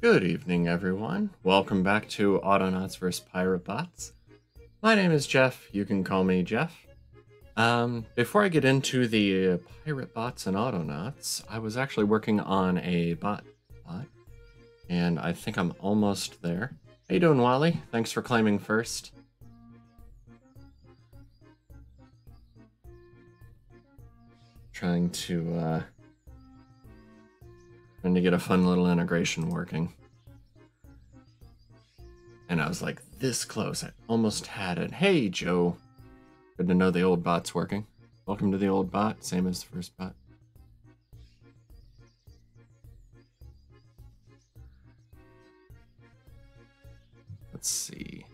Good evening, everyone. Welcome back to Autonauts vs. Piratebots. My name is Jeff. You can call me Jeff. Before I get into the Piratebots and Autonauts, I was actually working on a bot, and I think I'm almost there. How you doing, Wally? Thanks for claiming first. Trying to get a fun little integration working. And I was like, this close. I almost had it. Hey, Joe. Good to know the old bot's working. Welcome to the old bot, same as the first bot. Let's see.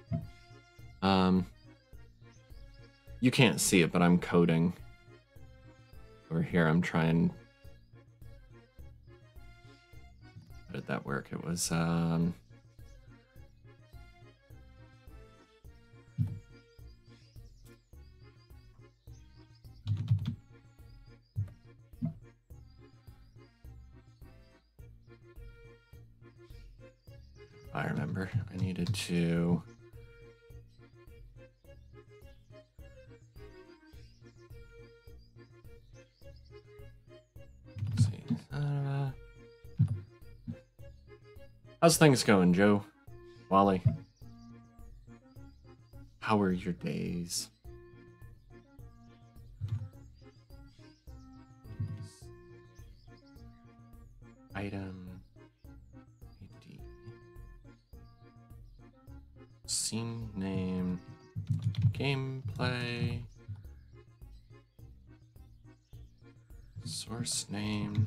You can't see it, but I'm coding. Over here, I'm trying. How did that work? It was, I remember. I needed to... Let's see. How's things going, Joe? Wally? How are your days? Item ID. Scene name. Gameplay. Source name.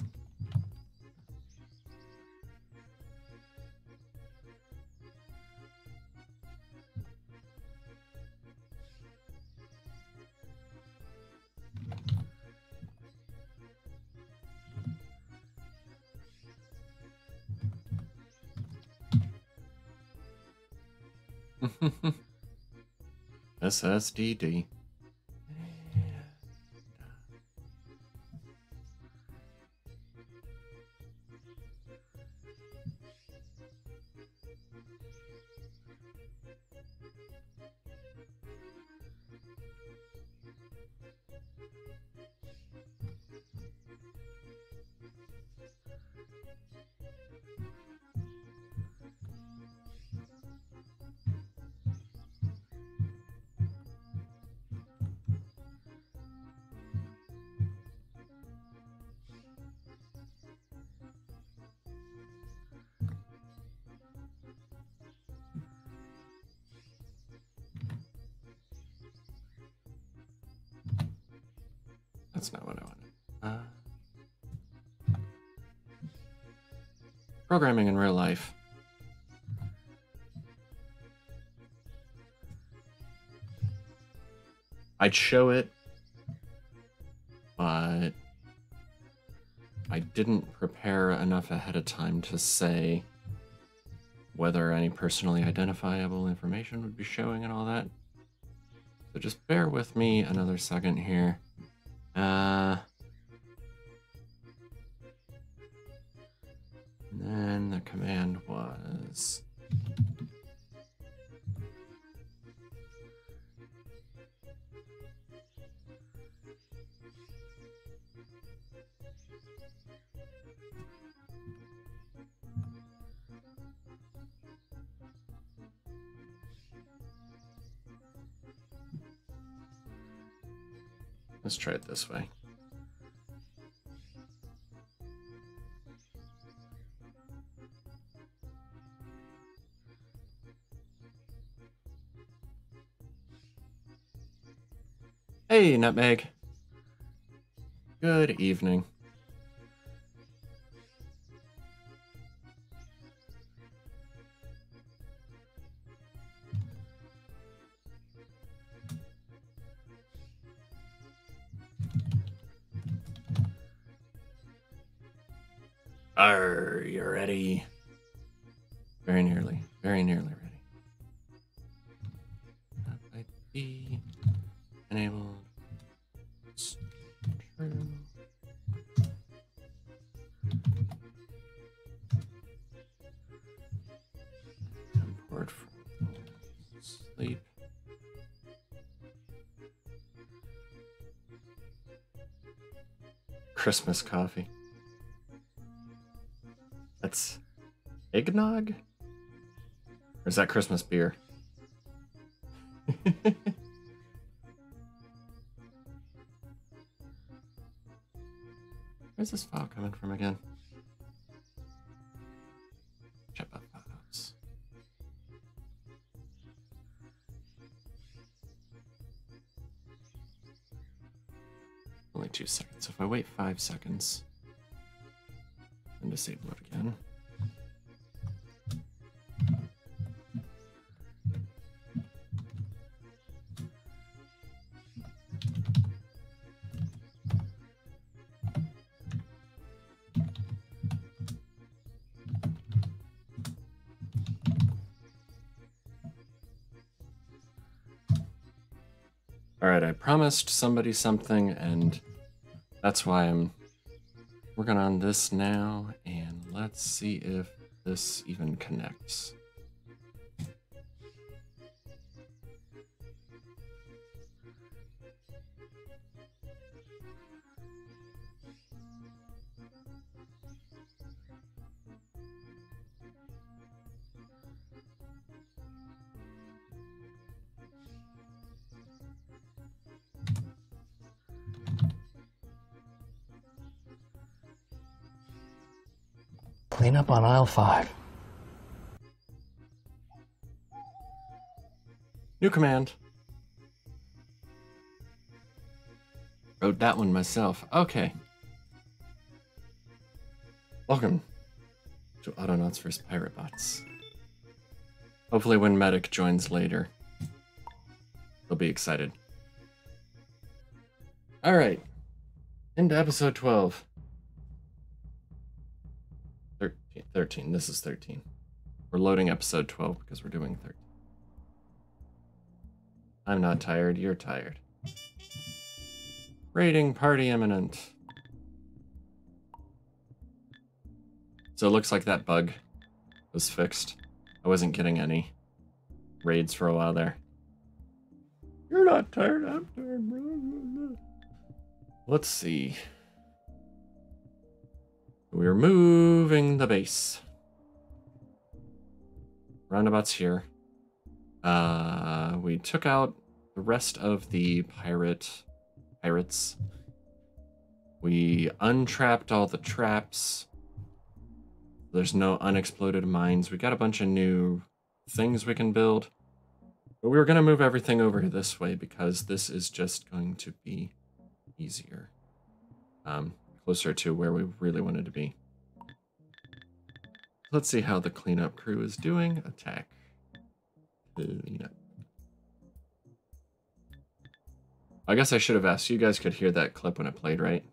SSDD. That's not what I wanted. Programming in real life. I'd show it, but I didn't prepare enough ahead of time to say whether any personally identifiable information would be showing and all that. So just bear with me another second here. And then the command was... Let's try it this way. Hey, Nutmeg. Good evening. Are you ready? Very nearly ready. That might be enabled. True. Christmas coffee. That's eggnog? Or is that Christmas beer? Where's this file coming from again? Check out photos. Only 2 seconds. So if I wait 5 seconds and disable it again. Alright, I promised somebody something, and that's why I'm working on this now, and let's see if this even connects. Clean up on aisle 5. New command. Wrote that one myself. Okay. Welcome to Autonauts vs. Piratebots. Hopefully when Medic joins later, he'll be excited. Alright. Into episode 12. 13. This is 13. We're loading episode 12 because we're doing 13. I'm not tired, you're tired. Raiding party imminent. So it looks like that bug was fixed. I wasn't getting any raids for a while there. You're not tired, I'm tired, bro. Let's see. We're moving the base. Roundabout's here. We took out the rest of the pirates. We untrapped all the traps. There's no unexploded mines. We got a bunch of new things we can build. But we were going to move everything over this way because this is just going to be easier. Closer to where we really wanted to be. Let's see how the cleanup crew is doing. Attack. Cleanup. I guess I should have asked. You guys could hear that clip when it played, right?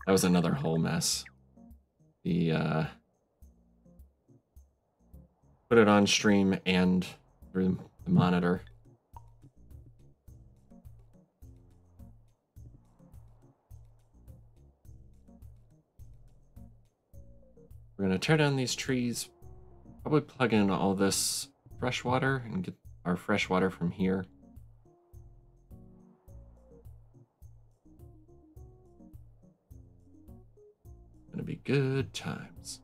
That was another whole mess. The put it on stream and through the monitor. We're going to tear down these trees, probably plug in all this fresh water and get our fresh water from here. Gonna be good times.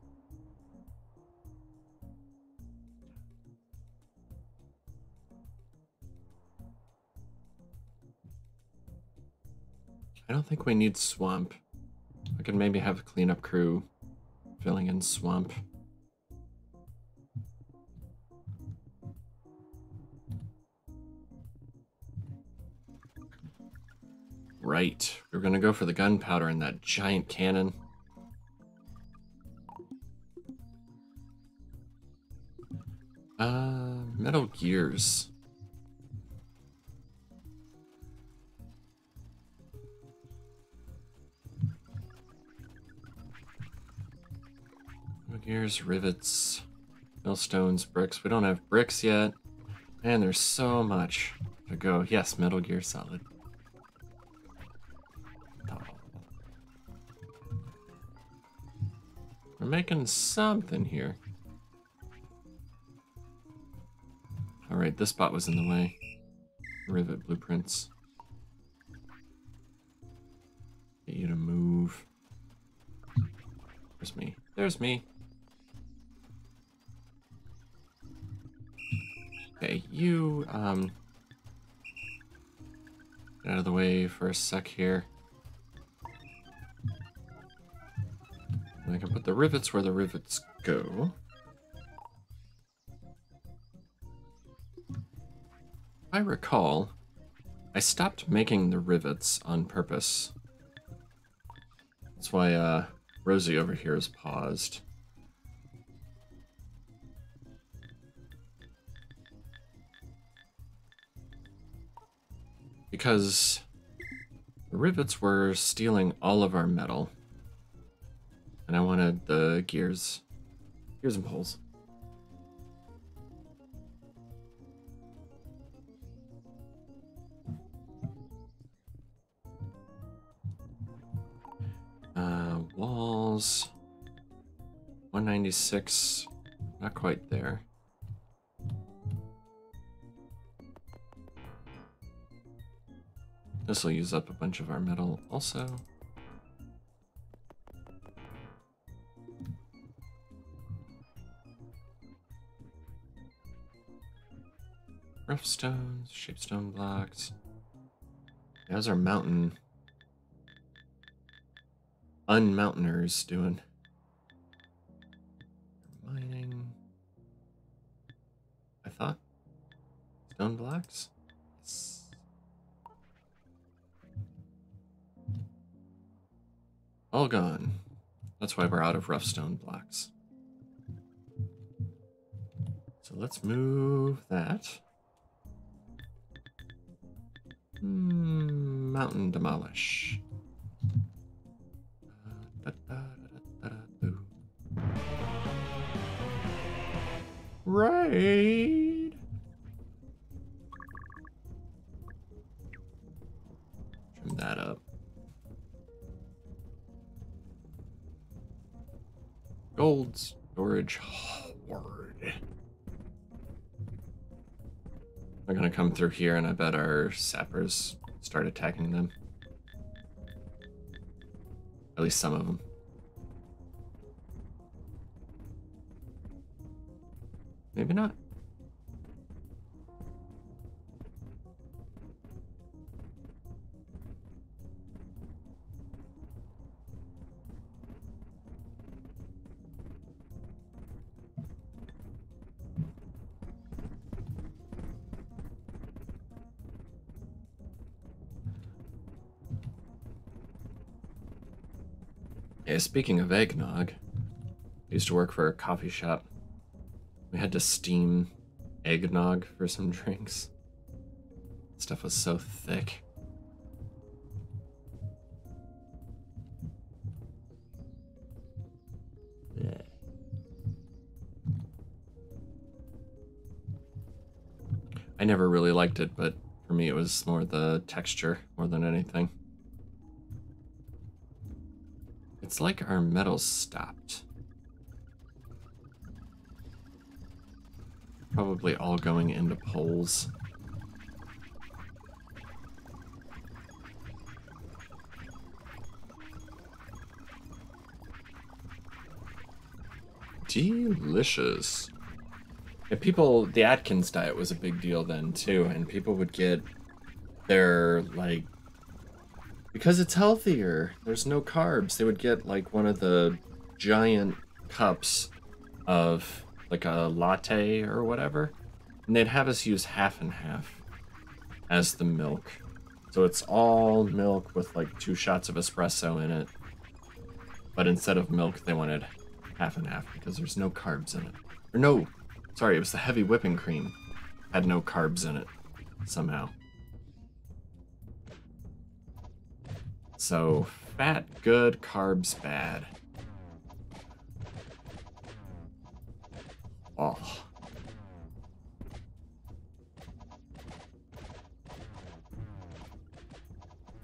I don't think we need swamp. I could maybe have a cleanup crew filling in swamp. Right, we're gonna go for the gunpowder in that giant cannon. Metal gears. Gears, rivets, millstones, bricks. We don't have bricks yet. And there's so much to go. Yes, Metal Gear Solid. Oh. We're making something here. Alright, this spot was in the way. Rivet blueprints. Get you to move. There's me. There's me. Okay, you, get out of the way for a sec here. And I can put the rivets where the rivets go. If I recall, I stopped making the rivets on purpose. That's why, Rosie over here is paused. Because the rivets were stealing all of our metal. And I wanted the gears. Gears and poles. Walls. 196. Not quite there. This will use up a bunch of our metal also. Rough stones, shapestone blocks. How's our mountain? Unmountainers doing? Mining. I thought. Stone blocks? Yes. All gone. That's why we're out of rough stone blocks. So let's move that. Mountain demolish. Raid. Trim that up. Gold storage hoard. They're gonna come through here, and I bet our sappers start attacking them. At least some of them. Maybe not. Yeah, speaking of eggnog, I used to work for a coffee shop. We had to steam eggnog for some drinks. Stuff was so thick. Yeah. I never really liked it, but for me it was more the texture more than anything. It's like our metal stopped. Probably all going into poles. Delicious. Yeah, people, the Atkins diet was a big deal then too, and people would get their, like, because it's healthier, there's no carbs, they would get like one of the giant cups of like a latte or whatever, and they'd have us use half and half as the milk. So it's all milk with like 2 shots of espresso in it, but instead of milk they wanted half and half because there's no carbs in it. Or no, sorry, it was the heavy whipping cream had no carbs in it somehow. So fat good, carbs bad. Oh.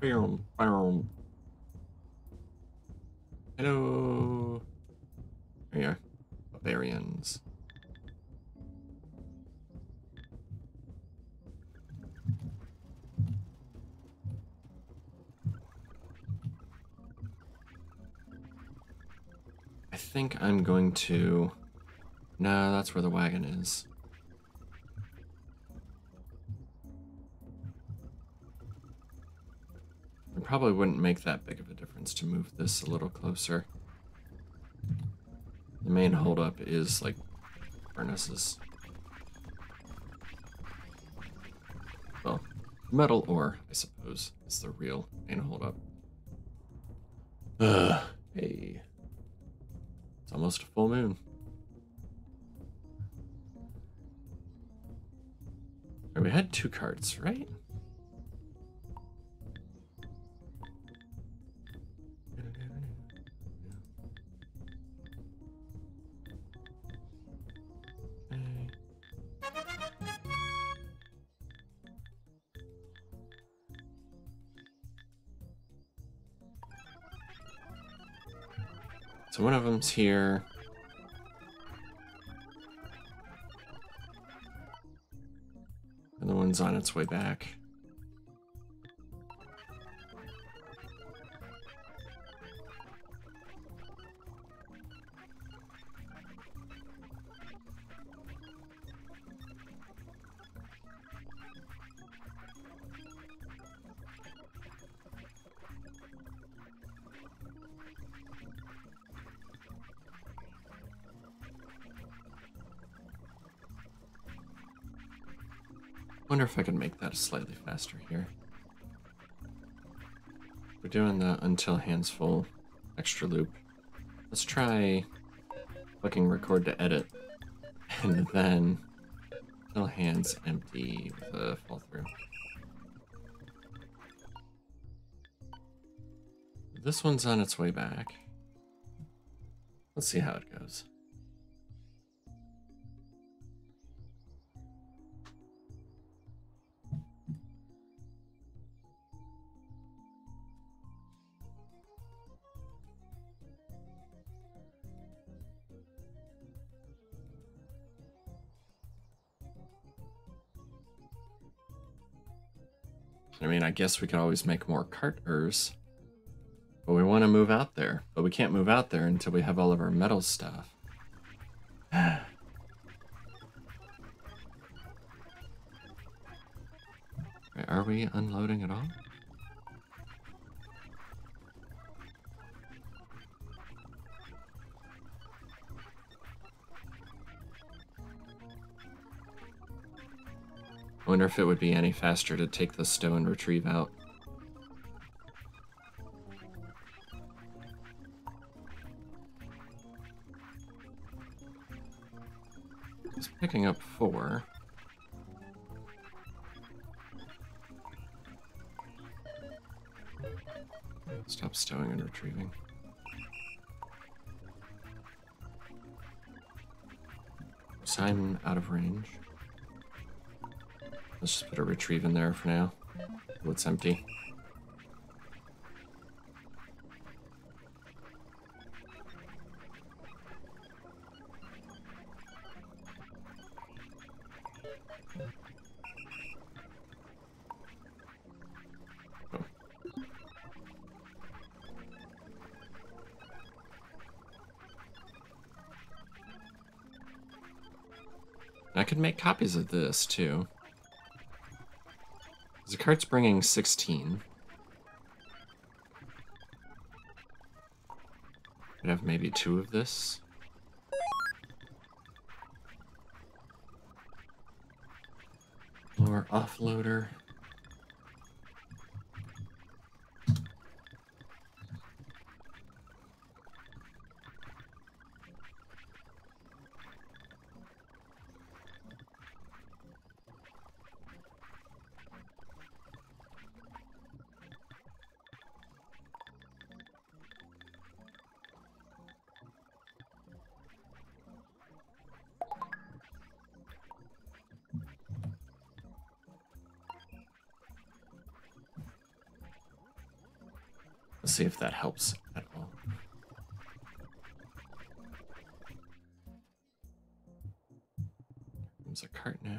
Boom, boom. Hello. There you are. Barbarians. think I'm going to... No, that's where the wagon is. It probably wouldn't make that big of a difference to move this a little closer. The main holdup is, like, furnaces. Well, metal ore, I suppose, is the real main holdup. Hey. It's almost a full moon. Right, we had 2 carts, right? So one of them's here. And the one's on its way back. Wonder if I can make that slightly faster here. We're doing the until hands full extra loop. Let's try clicking record to edit, and then until hands empty with a fall through. This one's on its way back. Let's see how it goes. I mean, I guess we could always make more carters, but we want to move out there. But we can't move out there until we have all of our metal stuff. Right, are we unloading at all? I wonder if it would be any faster to take the stone retrieve out. It's picking up 4. Stop stowing and retrieving. So I'm out of range. Let's just put a retrieve in there for now. Oh, it's empty. Oh. I could make copies of this too. The cart's bringing 16. Could have maybe 2 of this. Lower offloader. Let's see if that helps at all. There's a cart now.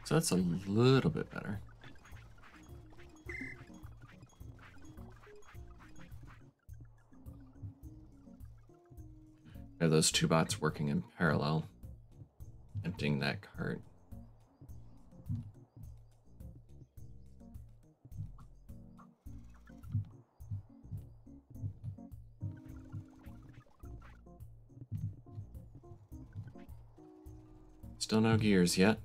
So that's a little bit better. I have those two bots working in parallel, emptying that cart. Still no gears yet.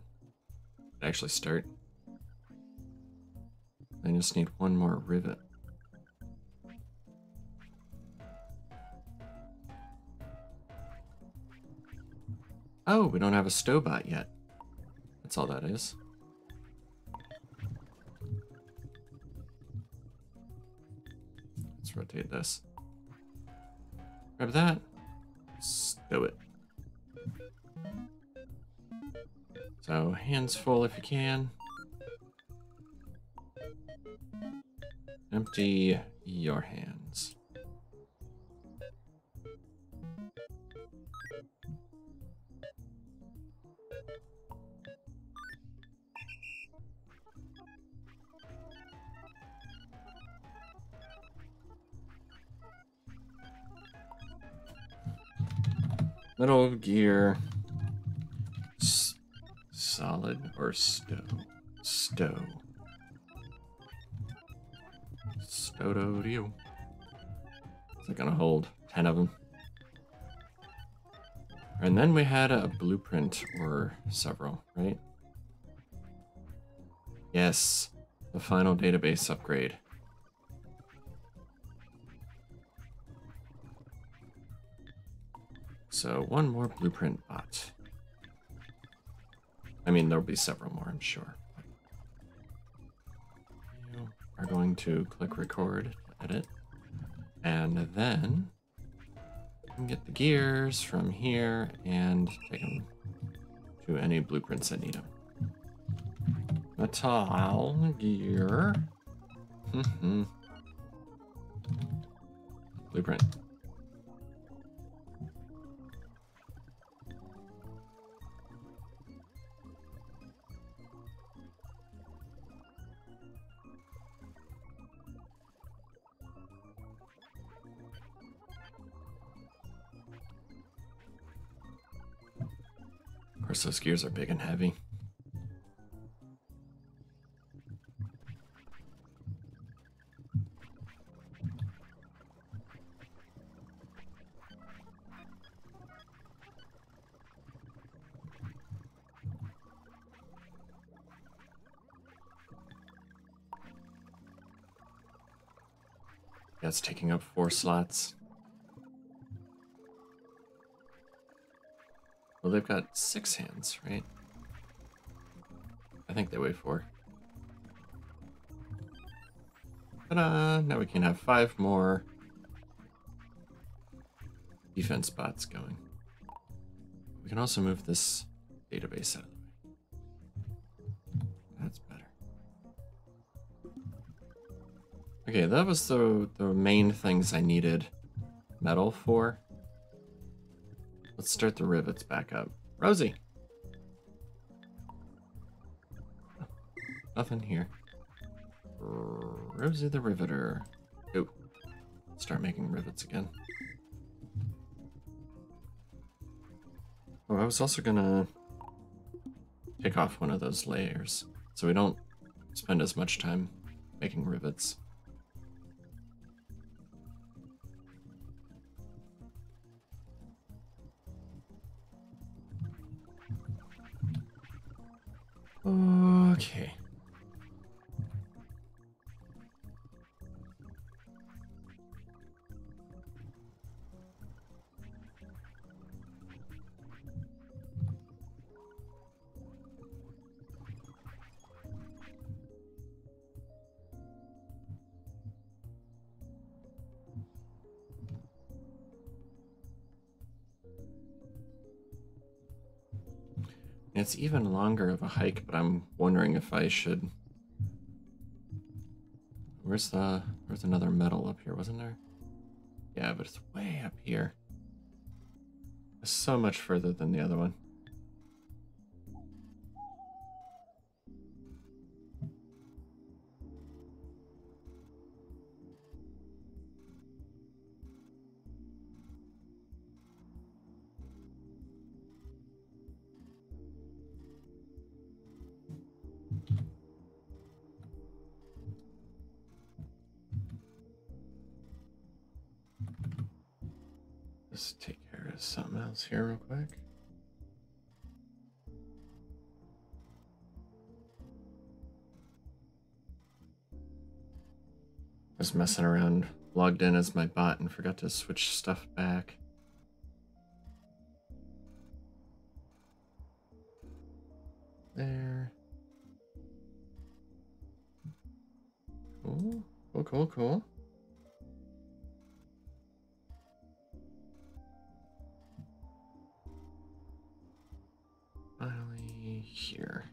Actually start. I just need one more rivet. Oh, we don't have a stowbot yet. That's all that is. Let's rotate this. Grab that. Stow it. So, hands full if you can. Empty your hands. Middle gear. Solid or stow? Stow. Stow-do-do. Is it gonna hold 10 of them? And then we had a blueprint or several, right? Yes, the final database upgrade. So one more blueprint bot. I mean, there'll be several more, I'm sure. You are going to click record to edit. And then you can get the gears from here and take them to any blueprints that need them. Metal gear. Blueprint. Of course, those gears are big and heavy. That's taking up 4 slots. Well, they've got 6 hands, right? I think they weigh 4. Ta-da! Now we can have 5 more defense bots going. We can also move this database out of the way. That's better. Okay, that was the main things I needed metal for. Let's start the rivets back up. Rosie! Oh, nothing here. Rosie the Riveter. Ooh. Start making rivets again. Oh, I was also gonna take off one of those layers so we don't spend as much time making rivets. Okay. It's even longer of a hike, but I'm wondering if I should... Where's another metal up here, wasn't there? Yeah, but it's way up here. It's so much further than the other one. Let's take care of something else here real quick. I was messing around, logged in as my bot, and forgot to switch stuff back. There. Cool, cool, cool, cool. Finally here.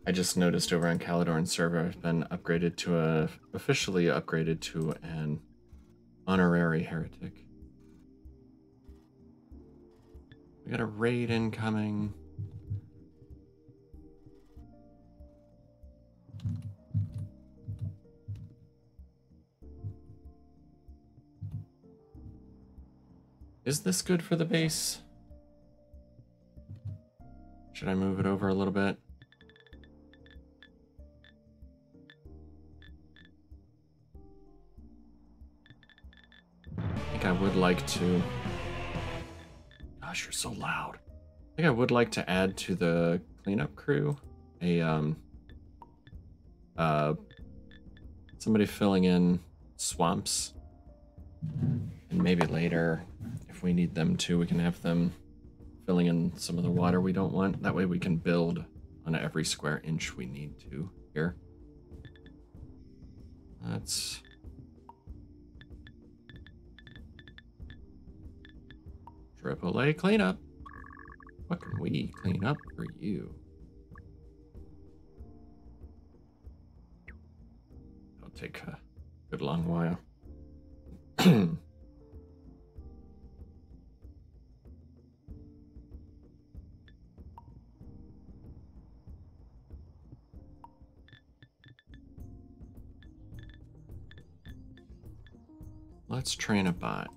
I just noticed over on Caledorn server I've been upgraded to officially upgraded to an honorary heretic. We got a raid incoming. Is this good for the base? Should I move it over a little bit? I think I would like to... Gosh, you're so loud. I think I would like to add to the cleanup crew somebody filling in swamps. And maybe later, if we need them to, we can have them filling in some of the water we don't want. That way we can build on every square inch we need to here. That's... AAA cleanup. What can we clean up for you? It'll take a good long while. Let's train a bot.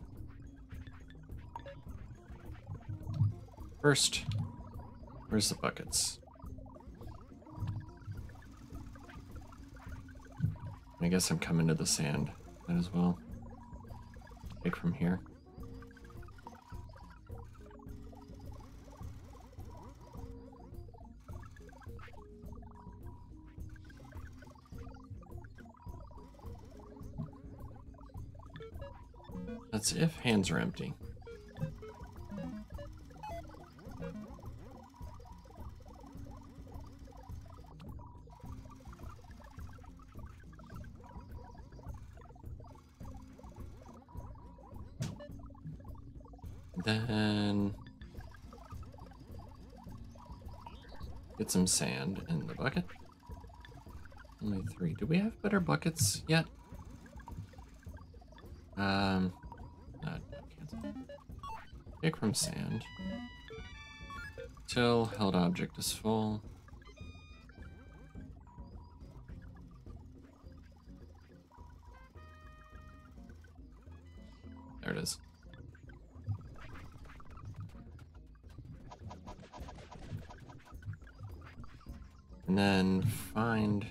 First, where's the buckets? I guess I'm coming to the sand. Might as well take from here. That's if hands are empty. Then get some sand in the bucket. Only 3. Do we have better buckets yet? Cancel. Take from sand. Till held object is full. There it is. And then find...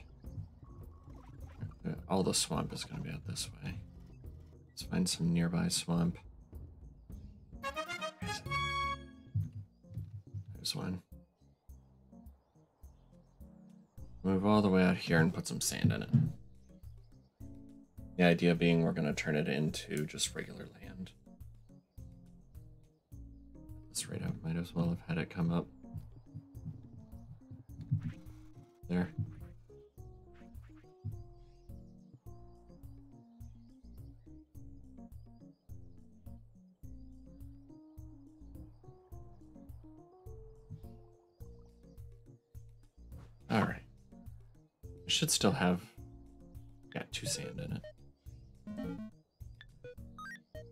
all the swamp is going to be out this way. Let's find some nearby swamp. There's one. Move all the way out here and put some sand in it. The idea being we're going to turn it into just regular land. This right out, might as well have had it come up. There. All right. It should still have, yeah, 2 sand in it.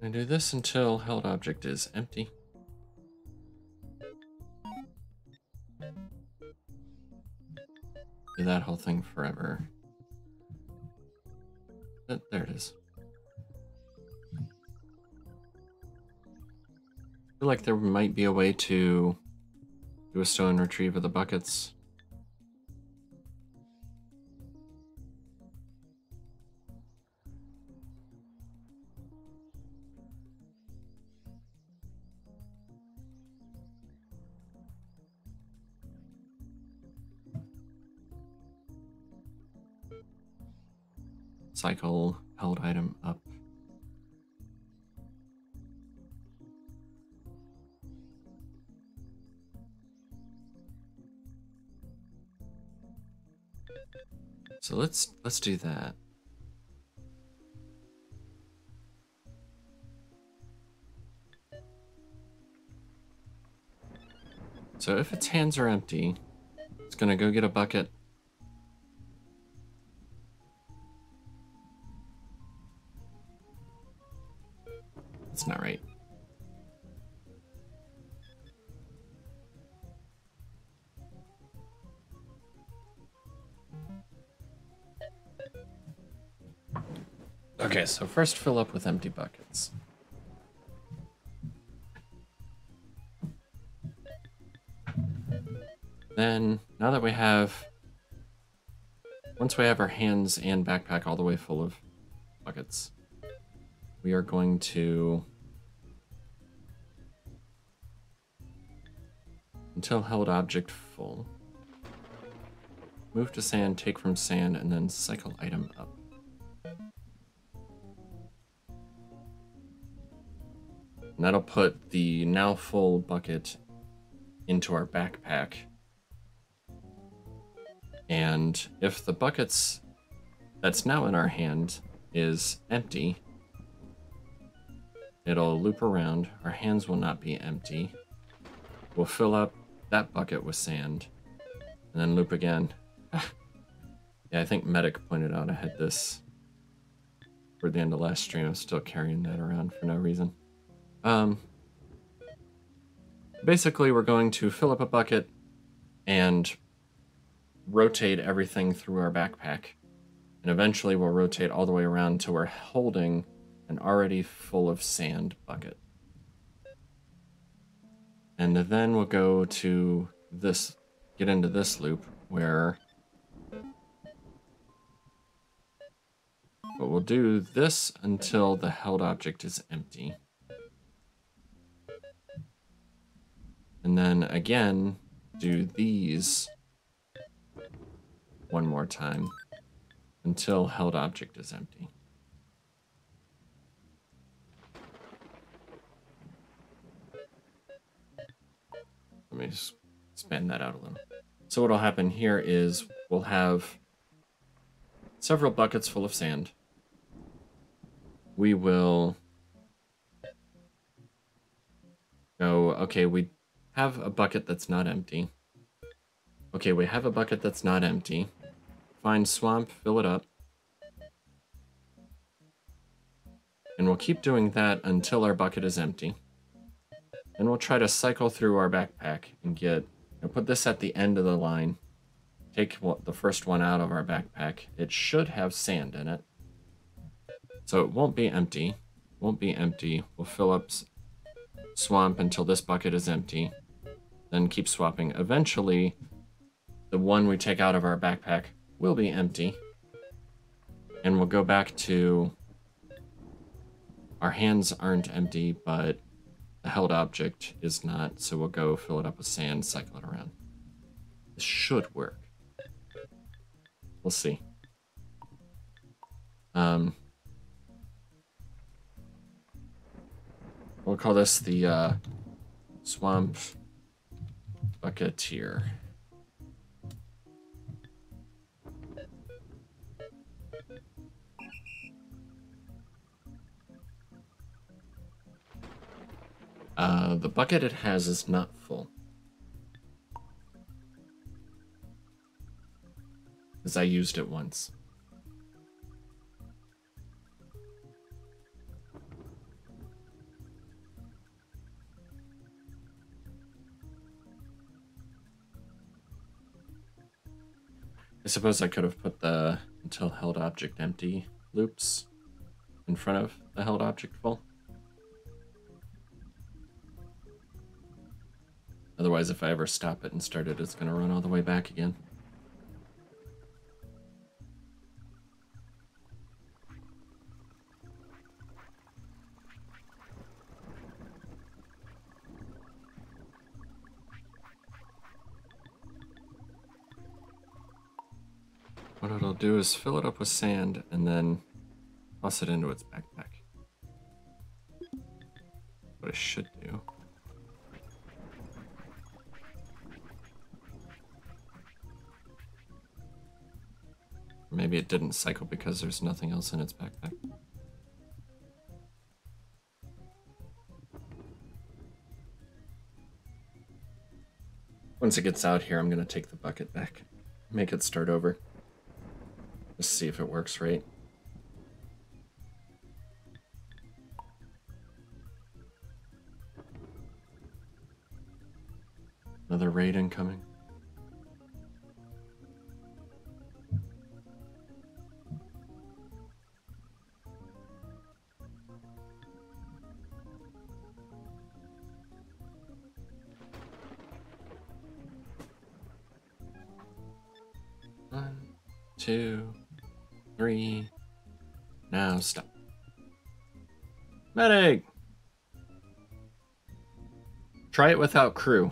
I do this until held object is empty. Do that whole thing forever. But there it is. I feel like there might be a way to do a stow and retrieve of the buckets. Cycle held item up. So let's do that. So if its hands are empty, it's gonna go get a bucket. That's not right. Okay, so first fill up with empty buckets. Then, now that we have, once we have our hands and backpack all the way full of buckets, we are going to, until held object full, move to sand, take from sand, and then cycle item up. And that'll put the now full bucket into our backpack. And if the buckets that's now in our hand is empty, it'll loop around. Our hands will not be empty. We'll fill up that bucket with sand and then loop again. Yeah, I think Medic pointed out I had this for the end of last stream. I'm still carrying that around for no reason. Basically, we're going to fill up a bucket and rotate everything through our backpack. And eventually we'll rotate all the way around until we're holding an already full of sand bucket. And then we'll go to this, get into this loop where but we'll do this until the held object is empty. And then again, do these one more time until held object is empty. Let me just expand that out a little. So what'll happen here is we'll have several buckets full of sand. We will go, okay, we have a bucket that's not empty. Okay, we have a bucket that's not empty. Find swamp, fill it up. And we'll keep doing that until our bucket is empty. Then we'll try to cycle through our backpack and get, put this at the end of the line. Take the first one out of our backpack. It should have sand in it. So it won't be empty. Won't be empty. We'll fill up swamp until this bucket is empty. Then keep swapping. Eventually, the one we take out of our backpack will be empty. And we'll go back to our hands aren't empty, but the held object is not. So we'll go fill it up with sand, cycle it around. This should work. We'll see. We'll call this the swamp bucketeer. The bucket it has is not full. Because I used it once. I suppose I could have put the until held object empty loops in front of the held object full. Otherwise, if I ever stop it and start it, it's going to run all the way back again. What it'll do is fill it up with sand and then toss it into its backpack. What it should do. Maybe it didn't cycle because there's nothing else in its backpack. Once it gets out here, I'm going to take the bucket back. Make it start over. Just see if it works right. Another raid incoming. One, 2, 3. Now stop. Medic! Try it without crew.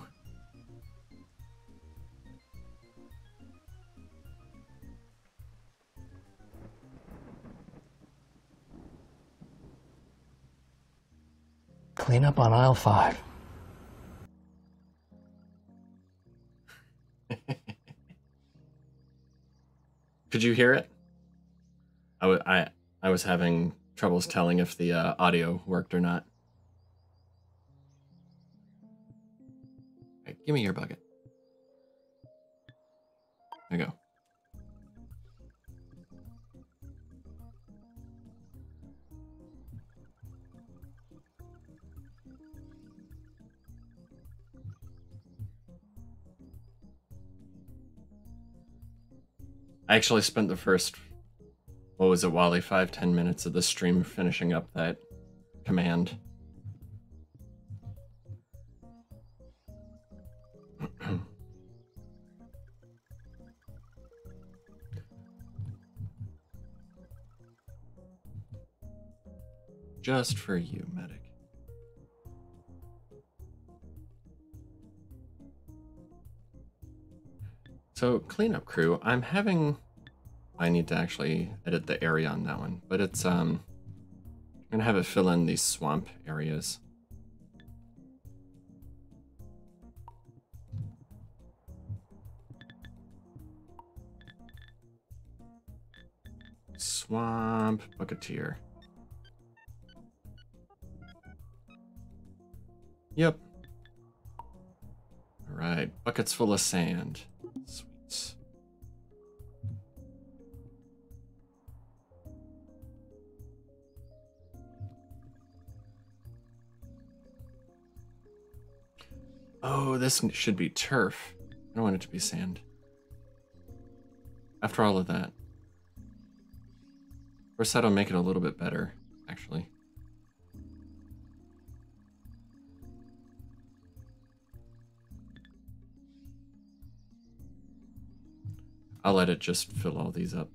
Clean up on aisle 5. Could you hear it? I was having troubles telling if the audio worked or not. Right, give me your bucket. There you go. I actually spent the first, what was it, Wally, 5-10 minutes of the stream finishing up that command. Just for you, medic. So, cleanup crew, I need to actually edit the area on that one, but it's, I'm gonna have it fill in these swamp areas. Swamp bucketeer. Yep. All right, buckets full of sand. Sweet. Oh, this should be turf. I don't want it to be sand. After all of that. Of course, that'll make it a little bit better, actually. I'll let it just fill all these up.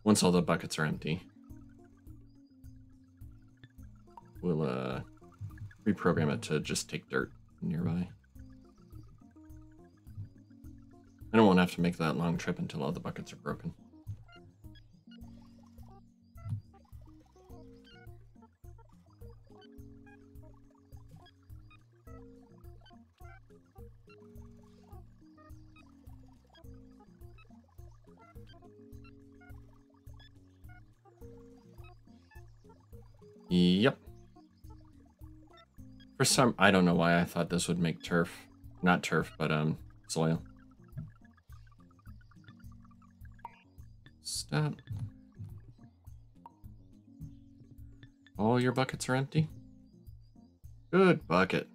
Once all the buckets are empty, we'll reprogram it to just take dirt nearby. And I won't have to make that long trip until all the buckets are broken. Yep. For some, I don't know why I thought this would make turf. Not turf, but soil. Stop. All your buckets are empty? Good bucket.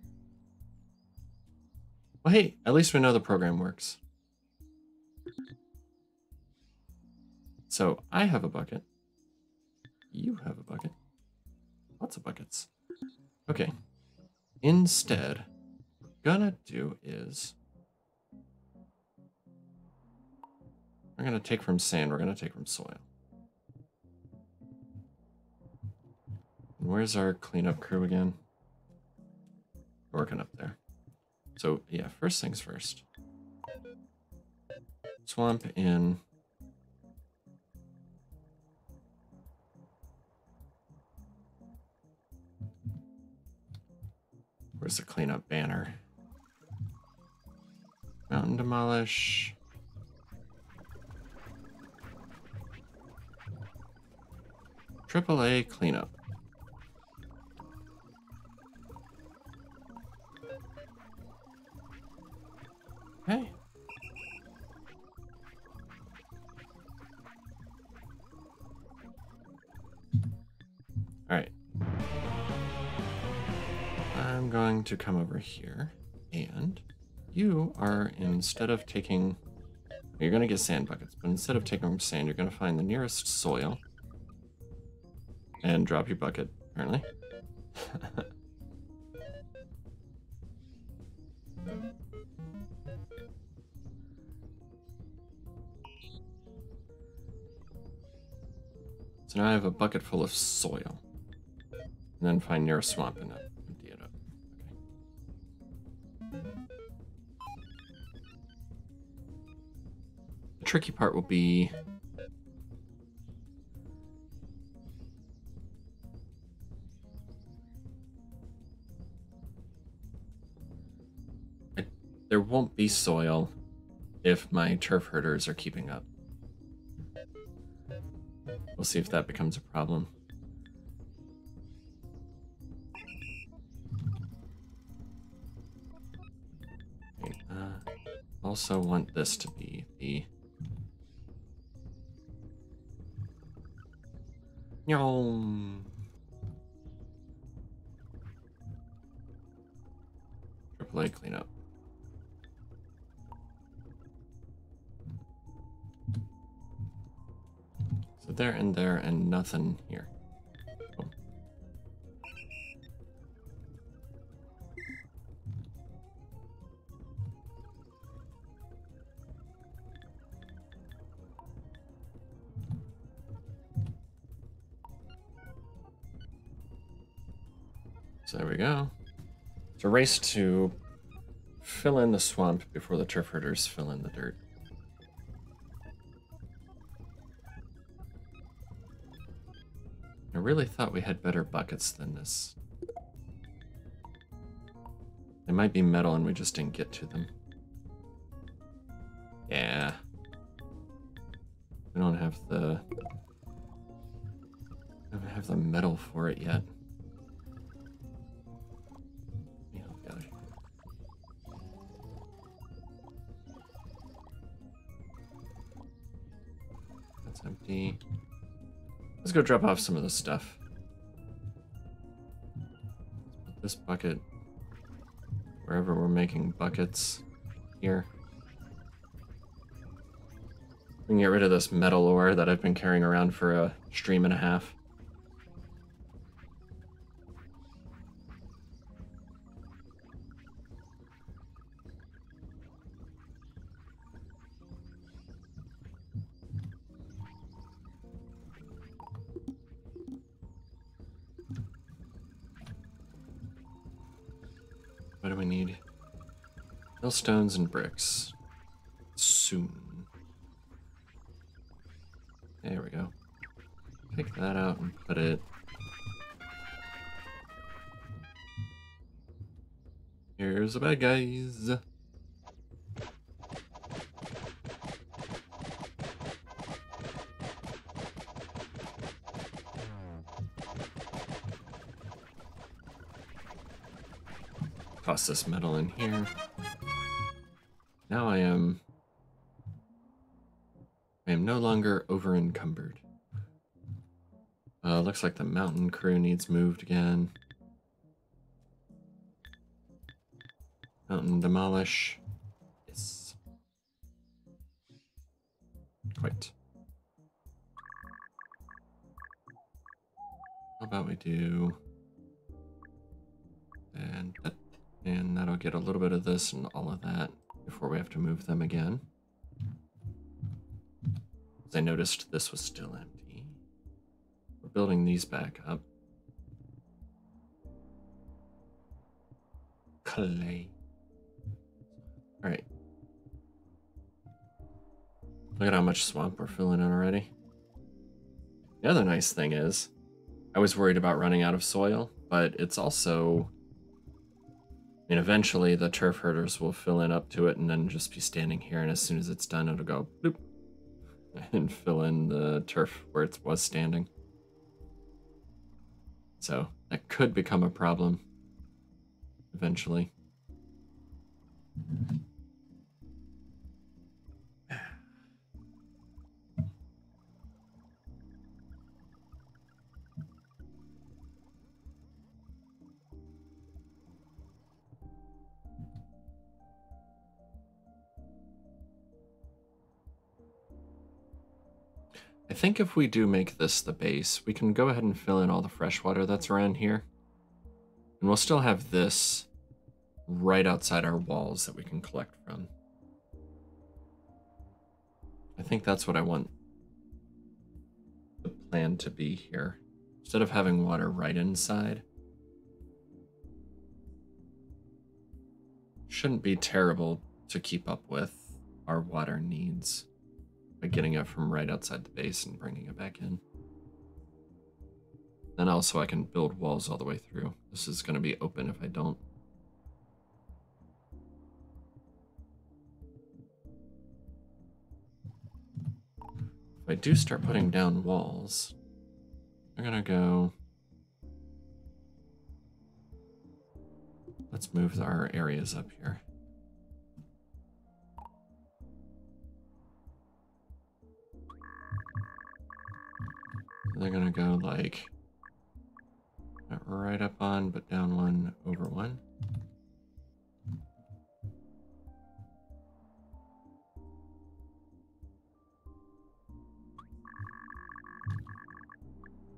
Well, hey, at least we know the program works. So I have a bucket. You have a bucket. Lots of buckets. Okay. Instead, what we're gonna do is we're gonna take from sand, we're gonna take from soil. And where's our cleanup crew again? Working up there. So yeah, first things first. Swamp in. Where's the cleanup banner? Mountain demolish. AAA cleanup. Hey. All right. I'm going to come over here, and you are, instead of taking, you're going to get sand buckets, but instead of taking sand, you're going to find the nearest soil and drop your bucket, apparently. So now I have a bucket full of soil. And then find nearest swamp and empty it up. Okay. The tricky part will be there won't be soil if my turf herders are keeping up. We'll see if that becomes a problem. Okay, also want this to be the AAA cleanup. So there and nothing here. Cool. So there we go. It's a race to fill in the swamp before the turf herders fill in the dirt. I really thought we had better buckets than this. They might be metal and we just didn't get to them. Yeah. We don't have the metal for it yet. Let me help you out here. That's empty. Let's go drop off some of this stuff. Let's put this bucket wherever we're making buckets here. We can get rid of this metal ore that I've been carrying around for a stream and a half. What do we need? Millstones and bricks. Soon. There we go. Take that out and put it... Here's the bad guys. Toss this metal in here. Now I am no longer over encumbered. Looks like the mountain crew needs moved again. Mountain demolish. Yes. Quite. How about we do that, and that'll get a little bit of this and all of that before we have to move them again. As I noticed this was still empty. We're building these back up. Clay. All right. Look at how much swamp we're filling in already. The other nice thing is, I was worried about running out of soil, but it's also, I mean, eventually the turf herders will fill in up to it and then just be standing here, and as soon as it's done, it'll go bloop and fill in the turf where it was standing. So that could become a problem eventually. I think if we do make this the base, we can go ahead and fill in all the fresh water that's around here. And we'll still have this right outside our walls that we can collect from. I think that's what I want the plan to be here. Instead of having water right inside. Shouldn't be terrible to keep up with our water needs by getting it from right outside the base and bringing it back in. Then also I can build walls all the way through. This is going to be open if I don't. If I do start putting down walls, I'm going to go... Let's move our areas up here. They're going to go like... Not right up on, but down one, over one.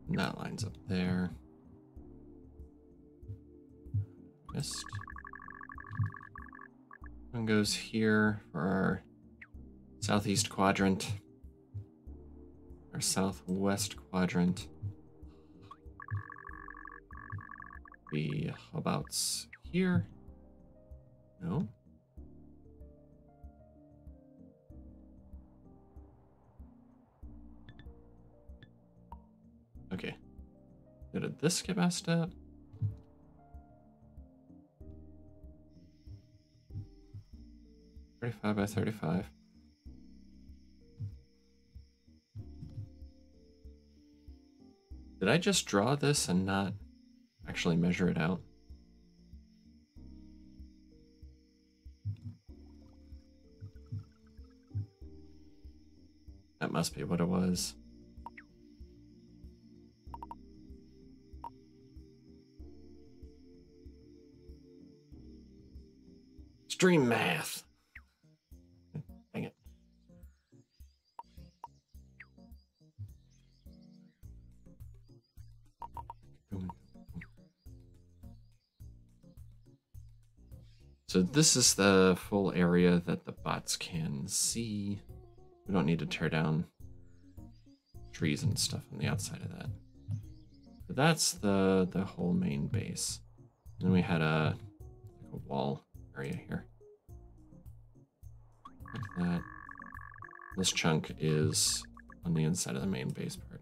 And that lines up there. Missed. One goes here for our southeast quadrant. Our southwest quadrant. Be about here? No? Okay. Did this get messed up? $35 by $35. Did I just draw this and not actually measure it out? That must be what it was. Extreme math. Dang it. So this is the full area that the bots can see. We don't need to tear down trees and stuff on the outside of that. But that's the whole main base. And then we had a wall area here. Like that. This chunk is on the inside of the main base part.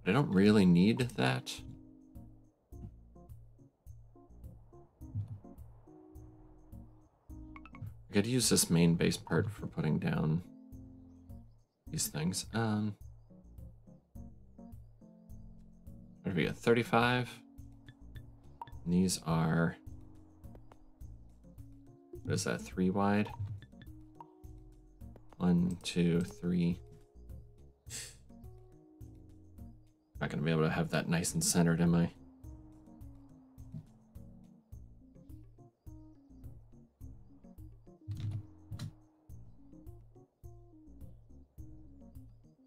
But I don't really need that. I could use this main base part for putting down these things. What do we get? 35. And these are, what is that, 3 wide? 1, 2, 3. Not gonna be able to have that nice and centered, am I?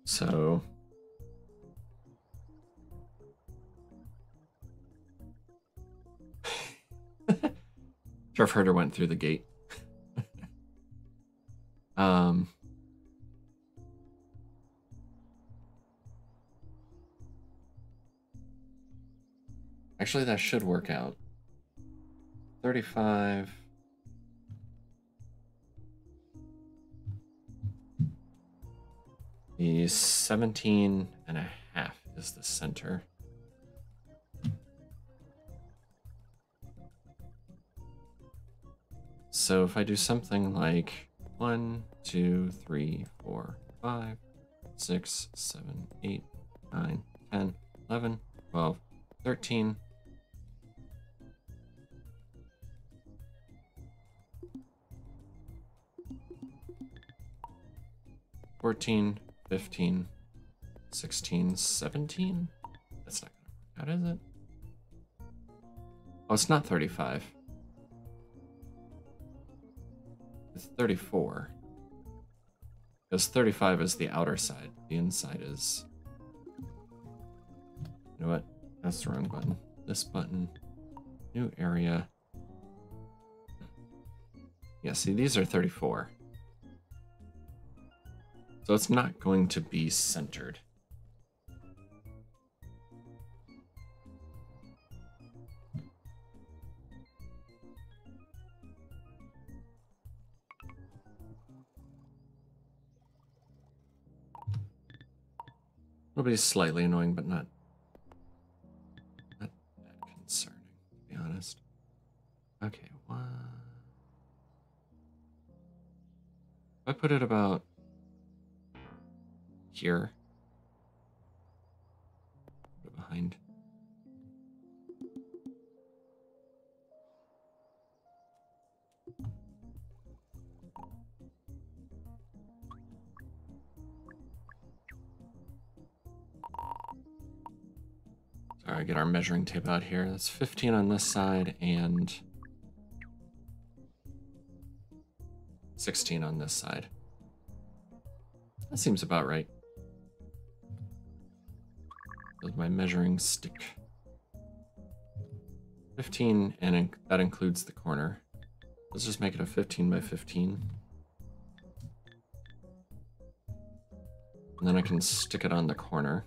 So Sheriff Herder went through the gate. Actually, that should work out. 35. The 17 and a half is the center. So if I do something like 1, 2, 3, 4, 5, 6, 7, 8, 9, 10, 11, 12, 13. 14, 15, 16, 17. That's not gonna work out, is it? Oh, it's not 35. It's 34. Because 35 is the outer side. The inside is... You know what? That's the wrong button. This button. New area. Yeah, see, these are 34. So it's not going to be centered. It'll be slightly annoying, but not that concerning, to be honest. Okay, one. If I put it about here, put it behind. Sorry, get our measuring tape out here. That's 15 on this side and 16 on this side. That seems about right. With my measuring stick. 15, and that includes the corner. Let's just make it a 15 by 15. And then I can stick it on the corner.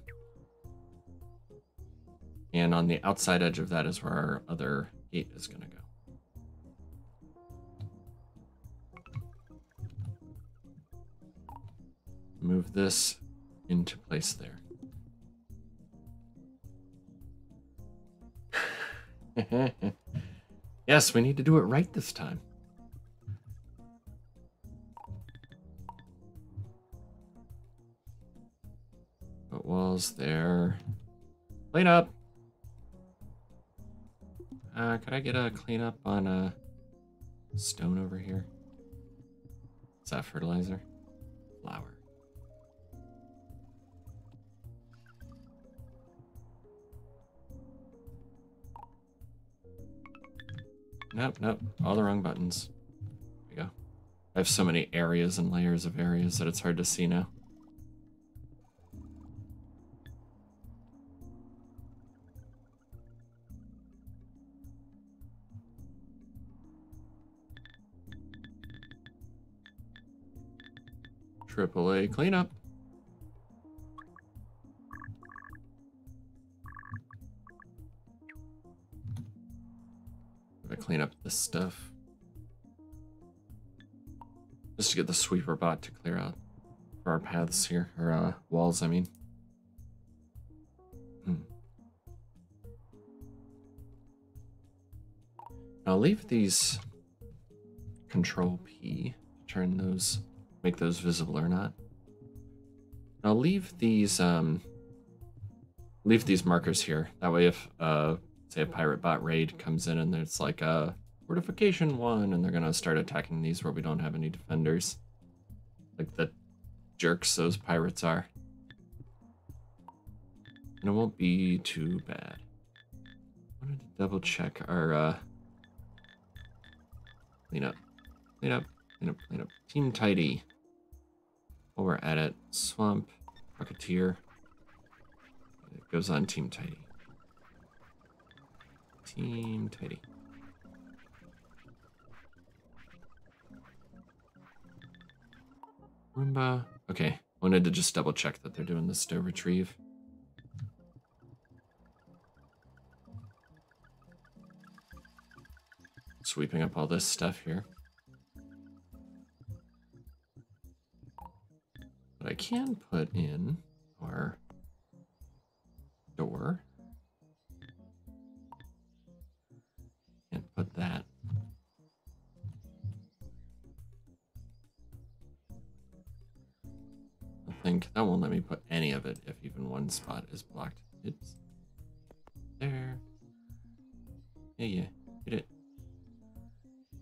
And on the outside edge of that is where our other gate is going to go. Move this into place there. Yes, we need to do it right this time. Put walls there. Clean up. Could I get a cleanup on a stone over here? Is that fertilizer? Flour. Nope, nope. All the wrong buttons. There we go. I have so many areas and layers of areas that it's hard to see now. AAA cleanup. Gotta clean up this stuff. Just to get the sweeper bot to clear out for our paths here, or walls, I mean. I'll leave these Control P to turn those, make those visible or not. I'll leave these markers here. That way if say a pirate bot raid comes in and there's like a fortification 1 and they're gonna start attacking these where we don't have any defenders. Like the jerks those pirates are. And it won't be too bad. I wanted to double check our clean up. Team tidy. While we're at it, swamp, rocketeer. It goes on team tidy. Team tidy. Roomba. Okay, wanted to just double check that they're doing the stow retrieve. Sweeping up all this stuff here. But I can put in our door. And put that. I think that won't let me put any of it if even one spot is blocked. It's there. Yeah, hit it.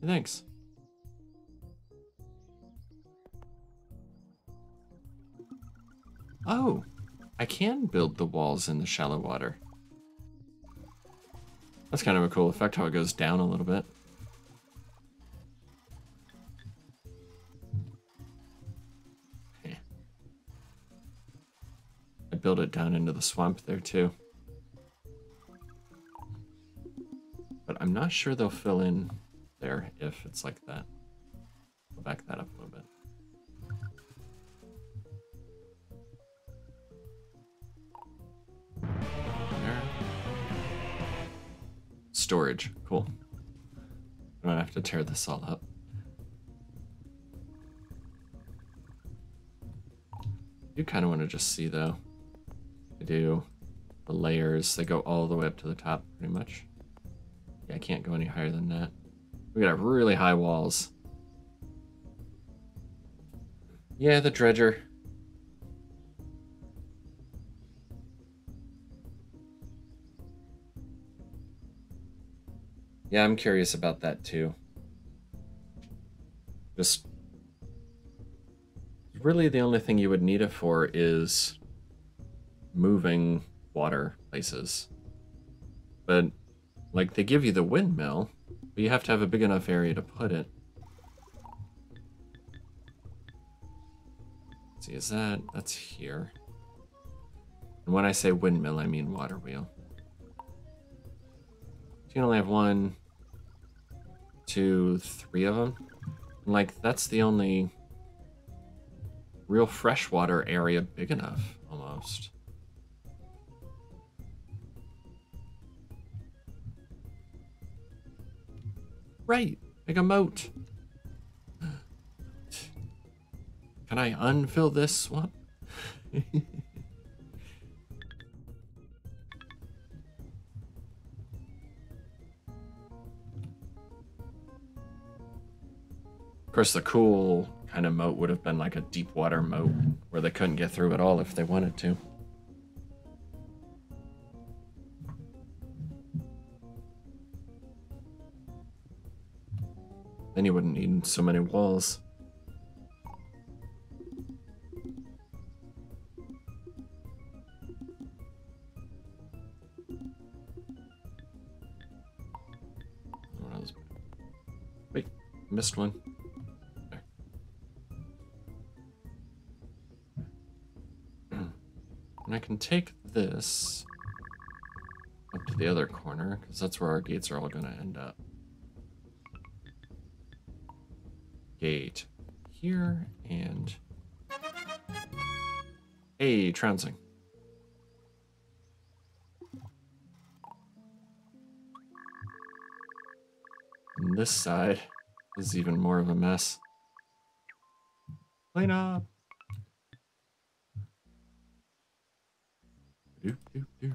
Hey, thanks. Oh, I can build the walls in the shallow water. That's kind of a cool effect how it goes down a little bit. I built it down into the swamp there too. But I'm not sure they'll fill in there if it's like that. I'll back that up a little bit. There. Storage, cool. I don't have to tear this all up. You kind of want to just see though. I do the layers, they go all the way up to the top pretty much. Yeah, I can't go any higher than that. We got really high walls. Yeah, the dredger. Yeah, I'm curious about that too. Just really the only thing you would need it for is moving water places. But like they give you the windmill, but you have to have a big enough area to put it. Let's see, is that's here. And when I say windmill, I mean water wheel. So you can only have 1, 2, 3 of them. And like that's the only real freshwater area big enough, almost. Right, make a moat. Can I unfill this swamp? Of course, the cool kind of moat would have been like a deep water moat where they couldn't get through at all if they wanted to. Then you wouldn't need so many walls. Wait, missed one. There. And I can take this up to the other corner, because that's where our gates are all going to end up. Gate here, and hey, trouncing. And this side is even more of a mess. Clean up. Do, do, do.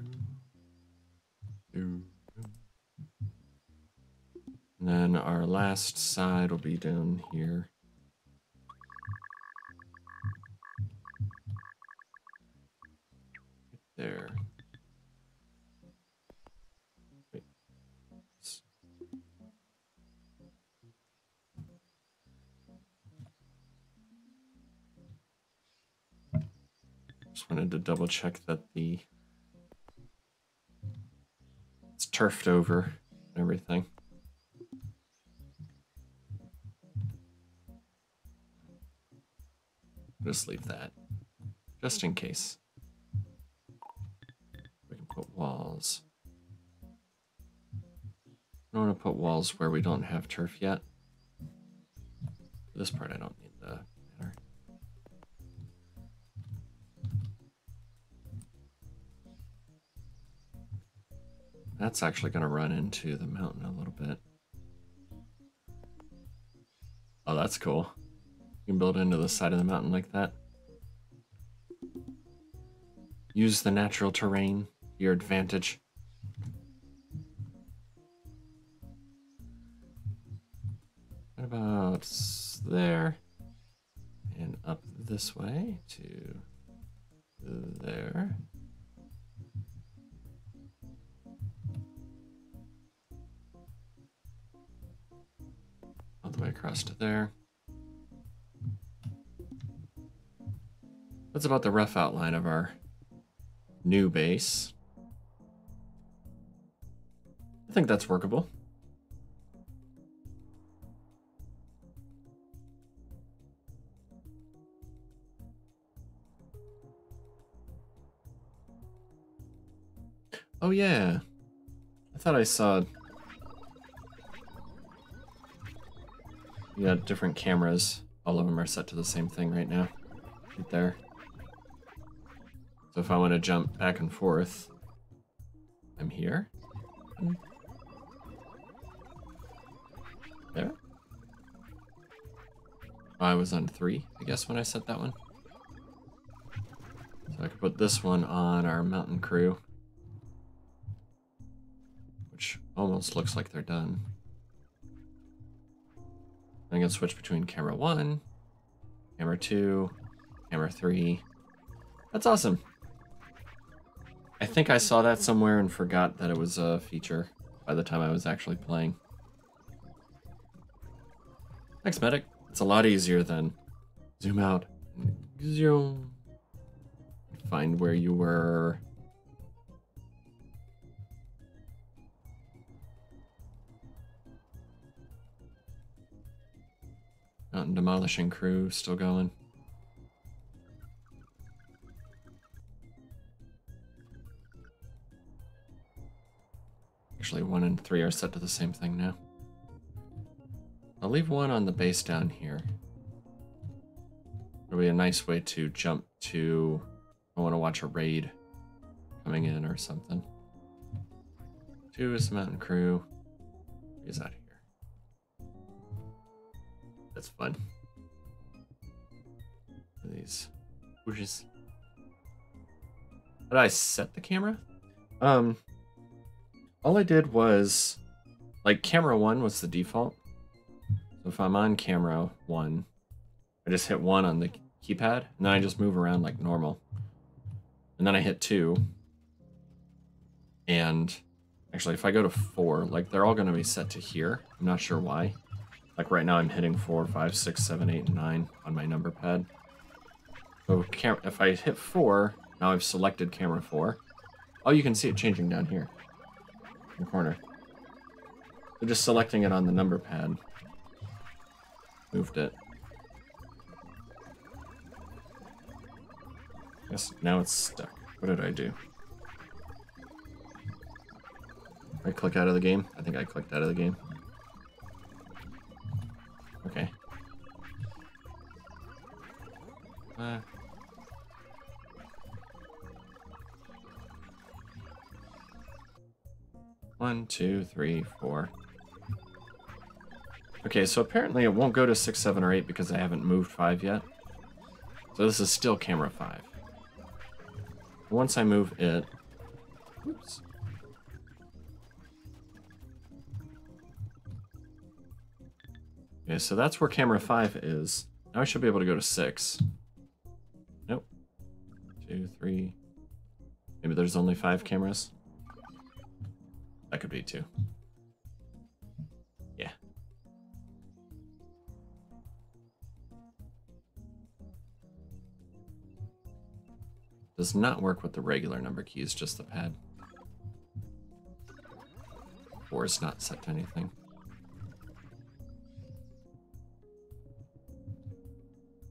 Do. And then our last side will be down here. there. Wait. Just wanted to double check that it's turfed over and everything. Just leave that, just in case. We can put walls. I don't want to put walls where we don't have turf yet. For this part, I don't need the banner. That's actually going to run into the mountain a little bit. Oh, that's cool. You can build into the side of the mountain like that. Use the natural terrain to your advantage. What about there? And up this way to there. All the way across to there. That's about the rough outline of our new base. I think that's workable. Oh yeah, I thought I saw you got different cameras. All of them are set to the same thing right now. Right there. So if I want to jump back and forth, I'm here. There. Oh, I was on 3, I guess, when I set that one. So I could put this one on our mountain crew, which almost looks like they're done. I can switch between camera 1, camera 2, camera 3. That's awesome. I think I saw that somewhere and forgot that it was a feature by the time I was actually playing. Thanks, medic. It's a lot easier than zoom out and zoom. Find where you were. Mountain demolishing crew still going. Actually, 1 and 3 are set to the same thing now. I'll leave 1 on the base down here. It'll be a nice way to jump to... I want to watch a raid coming in or something. 2 is the mountain crew. 3 is out here. That's fun. These bushes. Did I set the camera? All I did was, like, camera 1 was the default. So if I'm on camera 1, I just hit 1 on the keypad, and then I just move around like normal. And then I hit 2. And actually, if I go to 4, like, they're all going to be set to here. I'm not sure why. Like, right now I'm hitting 4, 5, 6, 7, 8, and 9 on my number pad. So if I hit 4, now I've selected camera 4. Oh, you can see it changing down here. In the corner. So just selecting it on the number pad. Moved it. Yes, now it's stuck. What did I do? I click out of the game? I think I clicked out of the game. Okay. 1, 2, 3, 4. Okay, so apparently it won't go to 6, 7, or 8 because I haven't moved 5 yet. So this is still camera 5. Once I move it... Oops. Okay, so that's where camera 5 is. Now I should be able to go to 6. Nope. 2, 3, Maybe there's only 5 cameras. That could be 2. Yeah. Does not work with the regular number keys, just the pad. 4 is not set to anything.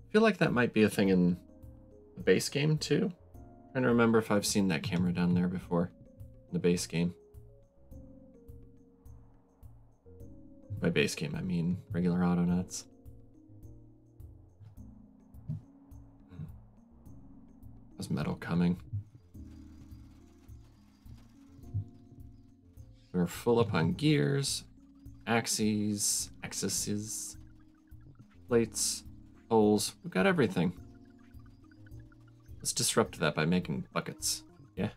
I feel like that might be a thing in the base game too. I'm trying to remember if I've seen that camera down there before in the base game. By base game, I mean regular Autonauts. How's metal coming? We're full up on gears, axes, plates, holes. We've got everything. Let's disrupt that by making buckets. Yeah.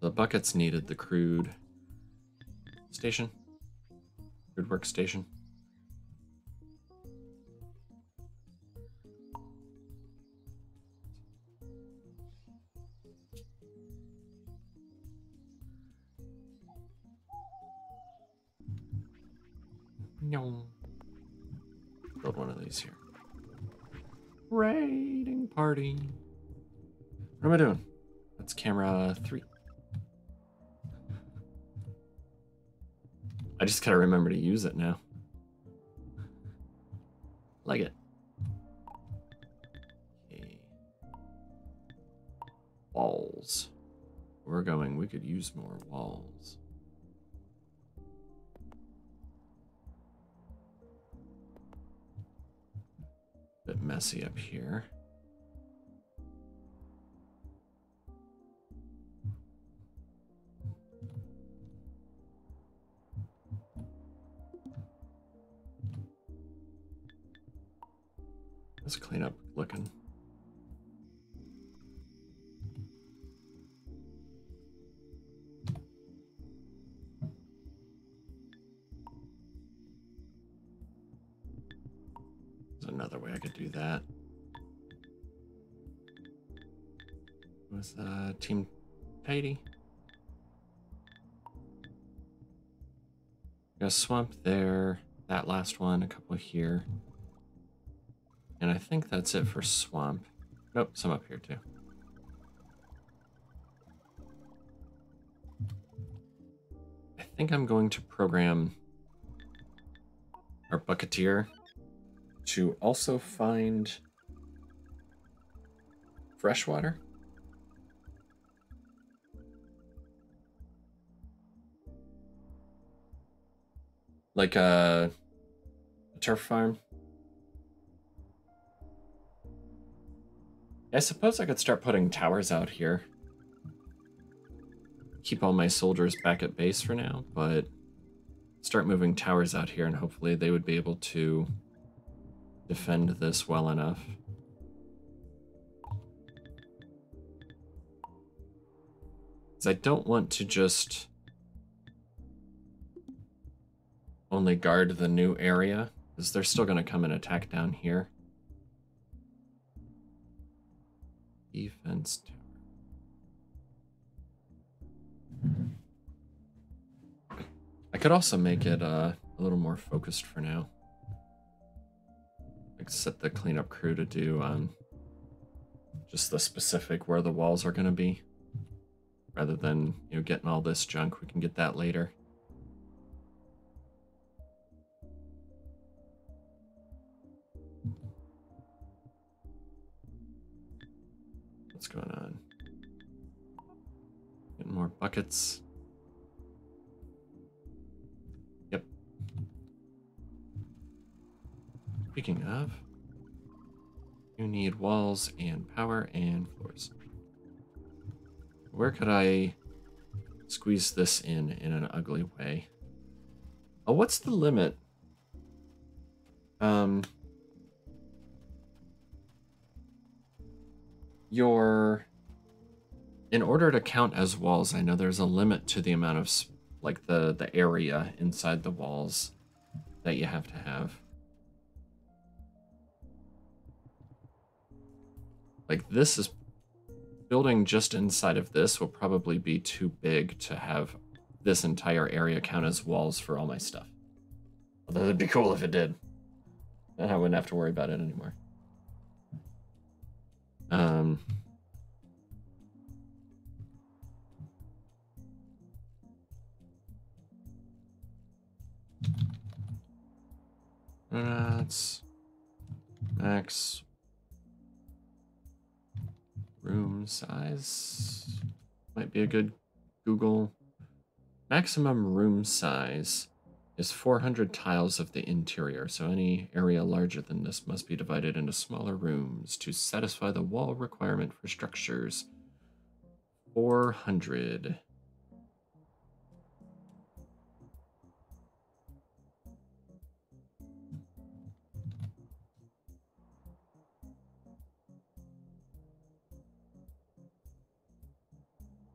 The buckets needed the crude station. Crude workstation. No. Build one of these here. Raiding party. What am I doing? That's camera 3. I just gotta remember to use it now. Like it. Okay. Walls. We're going, we could use more walls. Bit messy up here. Let's clean up looking. There's another way I could do that. Was Team Tidy? Got a swamp there. That last one, a couple here. And I think that's it for swamp. Nope, some up here too. I think I'm going to program our bucketeer to also find fresh water. Like a turf farm. I suppose I could start putting towers out here. Keep all my soldiers back at base for now, but start moving towers out here and hopefully they would be able to defend this well enough. Because I don't want to just only guard the new area, because they're still going to come and attack down here. Defense tower. I could also make it a little more focused for now. Like set the cleanup crew to do just the specific where the walls are going to be, rather than getting all this junk. We can get that later. What's going on? Getting more buckets. Yep. Speaking of, you need walls and power and floors. Where could I squeeze this in an ugly way? Oh, what's the limit? In order to count as walls, I know there's a limit to the amount of, like, the area inside the walls. that you have to have. Like this is building just inside of this will probably be too big to have this entire area count as walls for all my stuff. Although it'd be cool if it did. Then I wouldn't have to worry about it anymore. That's max room size. Might be a good Google. Maximum room size is 400 tiles of the interior, so any area larger than this must be divided into smaller rooms to satisfy the wall requirement for structures. 400.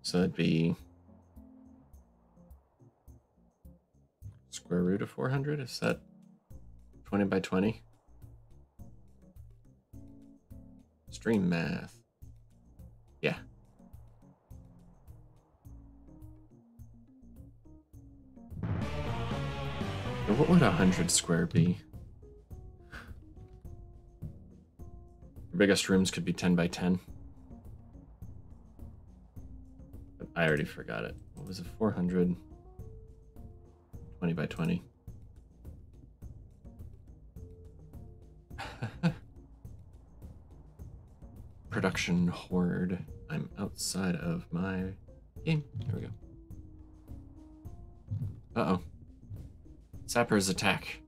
So that'd be square root of 400. Is that 20 by 20? Stream math. Yeah. What would 100 square be? Your biggest rooms could be 10 by 10. But I already forgot it. What was it? 400? 20 by 20. Production horde. I'm outside of my game. There we go. Uh-oh. Sappers attack.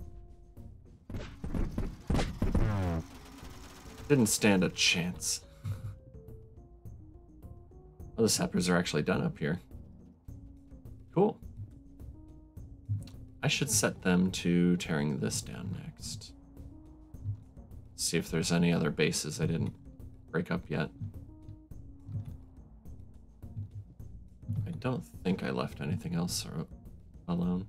Didn't stand a chance. Oh, the sappers are actually done up here. Cool. I should set them to tearing this down next. See if there's any other bases I didn't break up yet. I don't think I left anything else alone.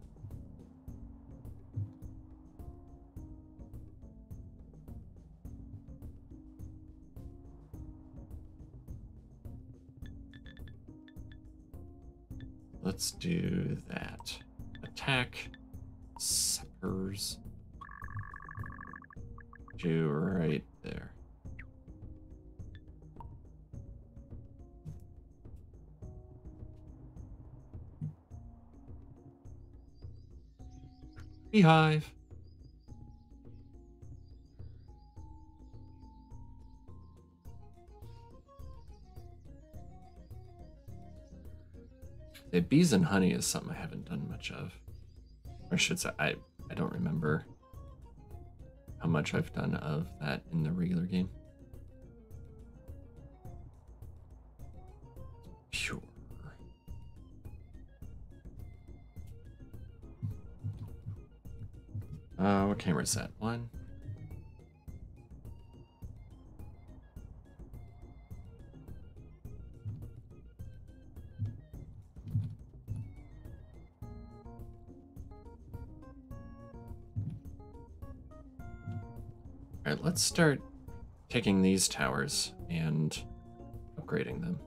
Let's do that. Attack sappers. You right there. Beehive. The bees and honey is something I haven't done much of. Or I should say, I don't remember how much I've done of that in the regular game. Pure. What camera is that? One. All right, let's start taking these towers and upgrading them.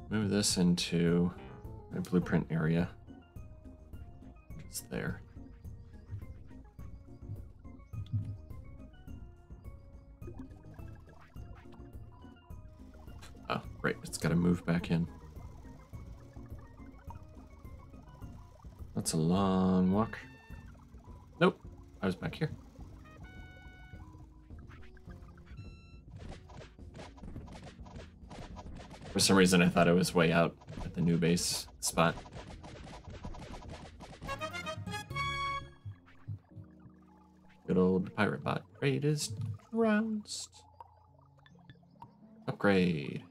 Move this into my blueprint area. It's there. Oh, right, it's got to move back in. That's a long walk. Nope, I was back here. For some reason, I thought I was way out at the new base spot. Good old Piratebot raid is trounced. Upgrade.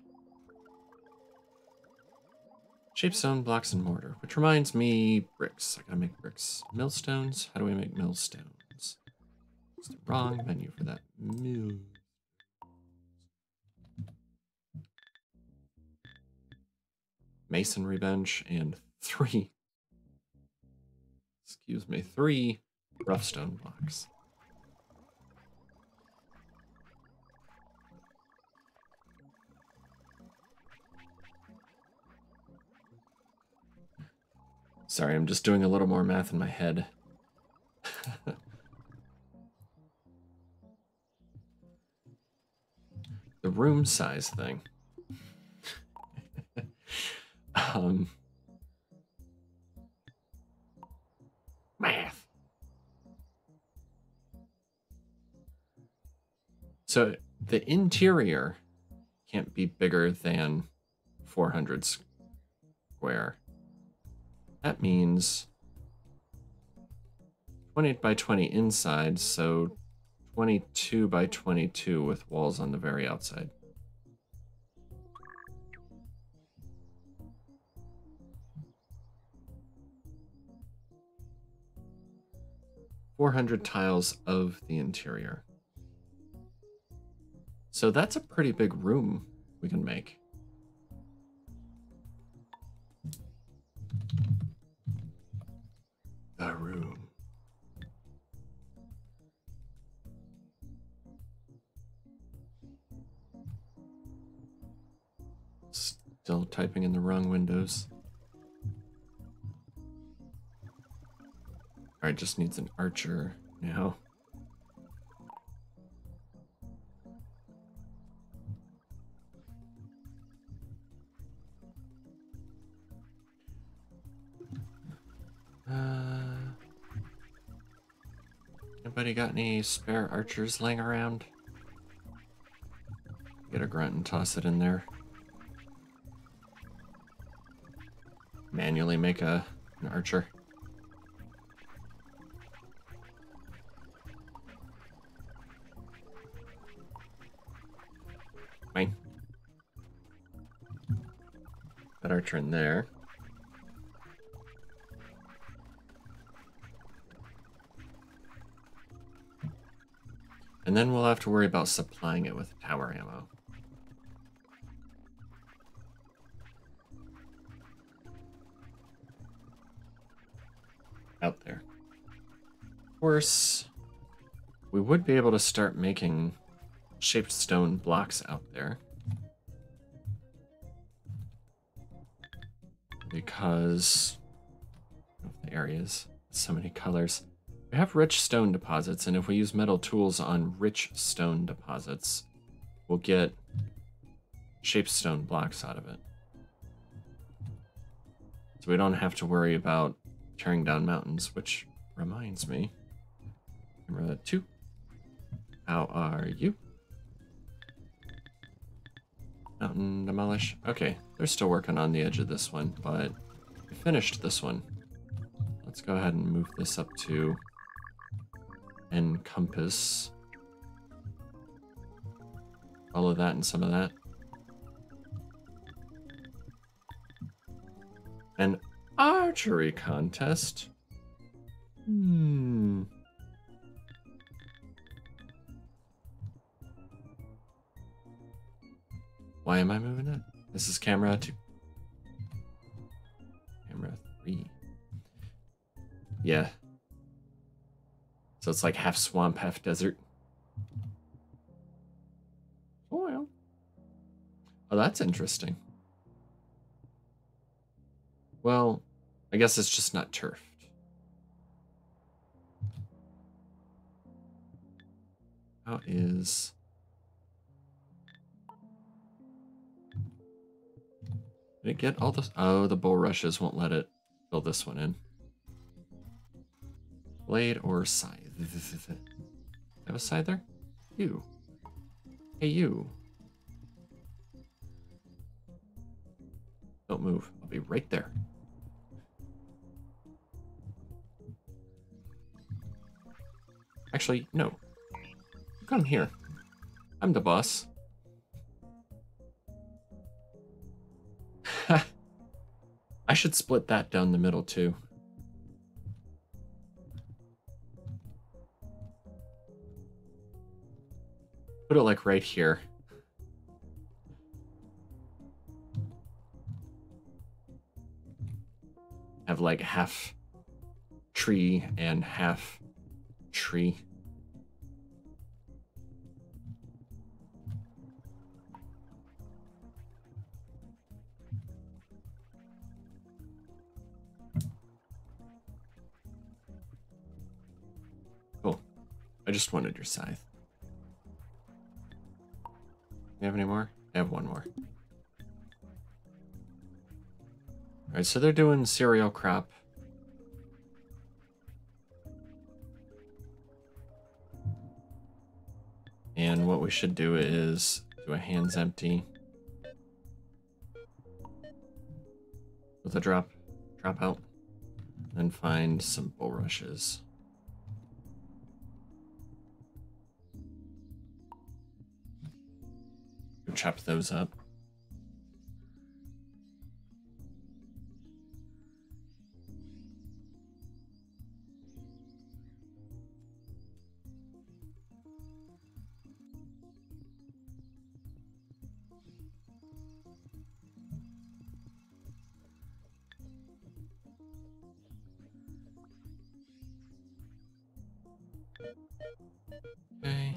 Shapestone, blocks, and mortar. Which reminds me, bricks. I gotta make bricks. Millstones. How do we make millstones? It's the wrong menu for that. Mill. masonry bench and three rough stone blocks. Sorry, I'm just doing a little more math in my head. The room size thing. Math. So the interior can't be bigger than 400 square. That means 20 by 20 inside, so 22 by 22 with walls on the very outside. $400 tiles of the interior. So that's a pretty big room we can make. The room. Still typing in the wrong windows. Alright, just needs an archer now. Anybody got any spare archers laying around? Get a grunt and toss it in there. Manually make an archer. Fine. That archer in there. And then we'll have to worry about supplying it with tower ammo. Out there. Of course, we would be able to start making shaped stone blocks out there. Because of the areas, so many colors. We have rich stone deposits, and if we use metal tools on rich stone deposits, we'll get shaped stone blocks out of it. So we don't have to worry about tearing down mountains, which reminds me. Camera 2. How are you? Mountain demolish. Okay, they're still working on the edge of this one, but we finished this one. Let's go ahead and move this up to encompass all of that and some of that. An archery contest? Why am I moving it? This is camera 2. Camera 3. Yeah. So it's like half swamp, half desert. Oh, well. Oh, that's interesting. Well, I guess it's just not turfed. How is... Did it get all this? Oh, the bulrushes won't let it fill this one in. Blade or scythe? Have a scythe there? You. Hey, you. Don't move. I'll be right there. Actually, no. Come here. I'm the boss. I should split that down the middle too. Put it like right here. have like half tree and half tree. Cool. I just wanted your scythe. You have any more? I have one more. Alright, so they're doing cereal crop. And what we should do is do a hands empty with a drop out, and find some bulrushes. Chop those up. Okay.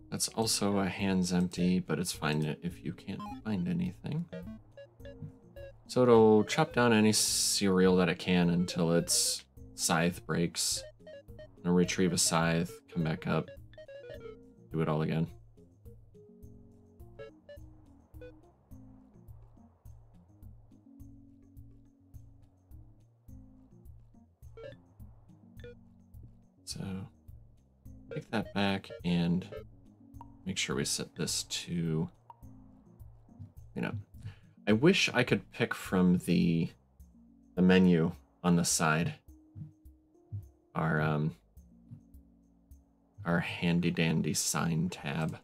That's also a hands empty, but it's fine if you can't find anything. So it'll chop down any cereal that it can until its scythe breaks. It'll retrieve a scythe, come back up, do it all again. So take that back and make sure we set this to, you know, I wish I could pick from the menu on the side our handy dandy sign tab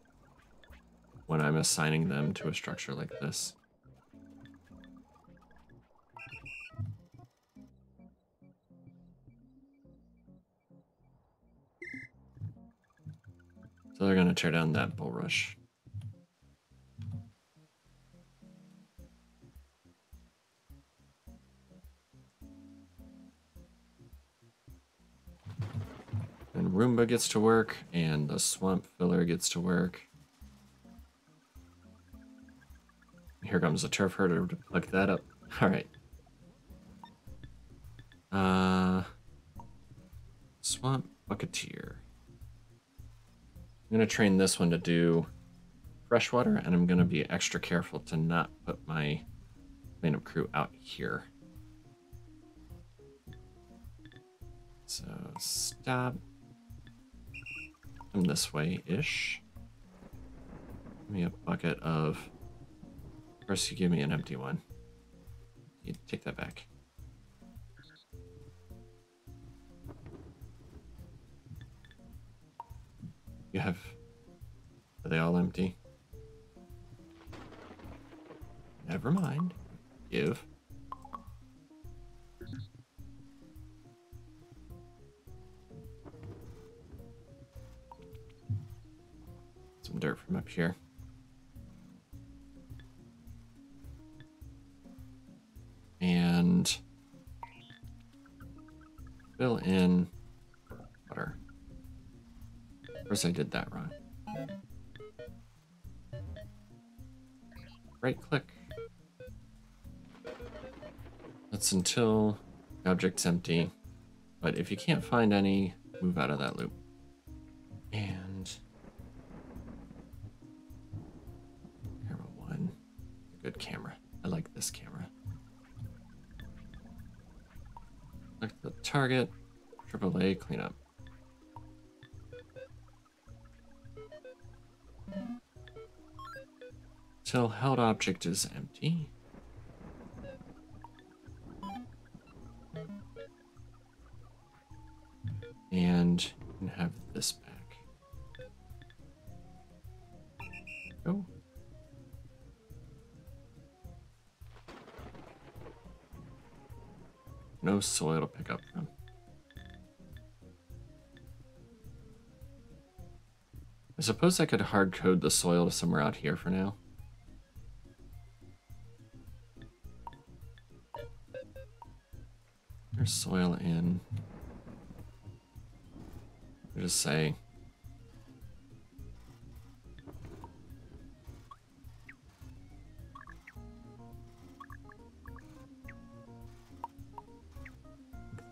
when I'm assigning them to a structure like this. So they're gonna tear down that bulrush. And Roomba gets to work, and the swamp filler gets to work. Here comes the turf herder to plug that up. All right. Swamp bucketeer. I'm gonna train this one to do freshwater, and I'm gonna be extra careful to not put my cleanup crew out here. So stop. Come this way-ish. Give me a bucket of... First you give me an empty one. You take that back. You have... Are they all empty? Never mind. Give. Some dirt from up here. And fill in water. Of course I did that wrong. Right click. That's until the object's empty. But if you can't find any, move out of that loop. And camera 1. Good camera. I like this camera. Select the target. AAA cleanup. Till held object is empty. And you can have this back. Go. No soil to pick up from. I suppose I could hard code the soil to somewhere out here for now. There's soil in. I'll just say.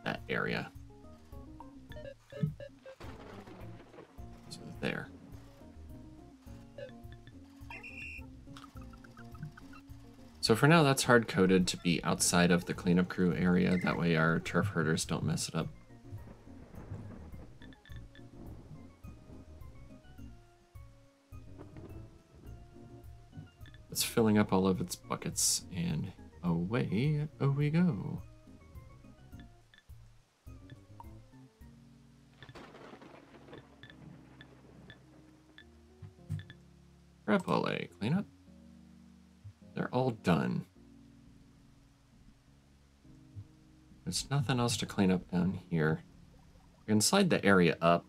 That area. So there. So for now, that's hard-coded to be outside of the cleanup crew area. That way our turf herders don't mess it up. It's filling up all of its buckets, and away we go. Repole cleanup. They're all done. There's nothing else to clean up down here. We can slide the area up.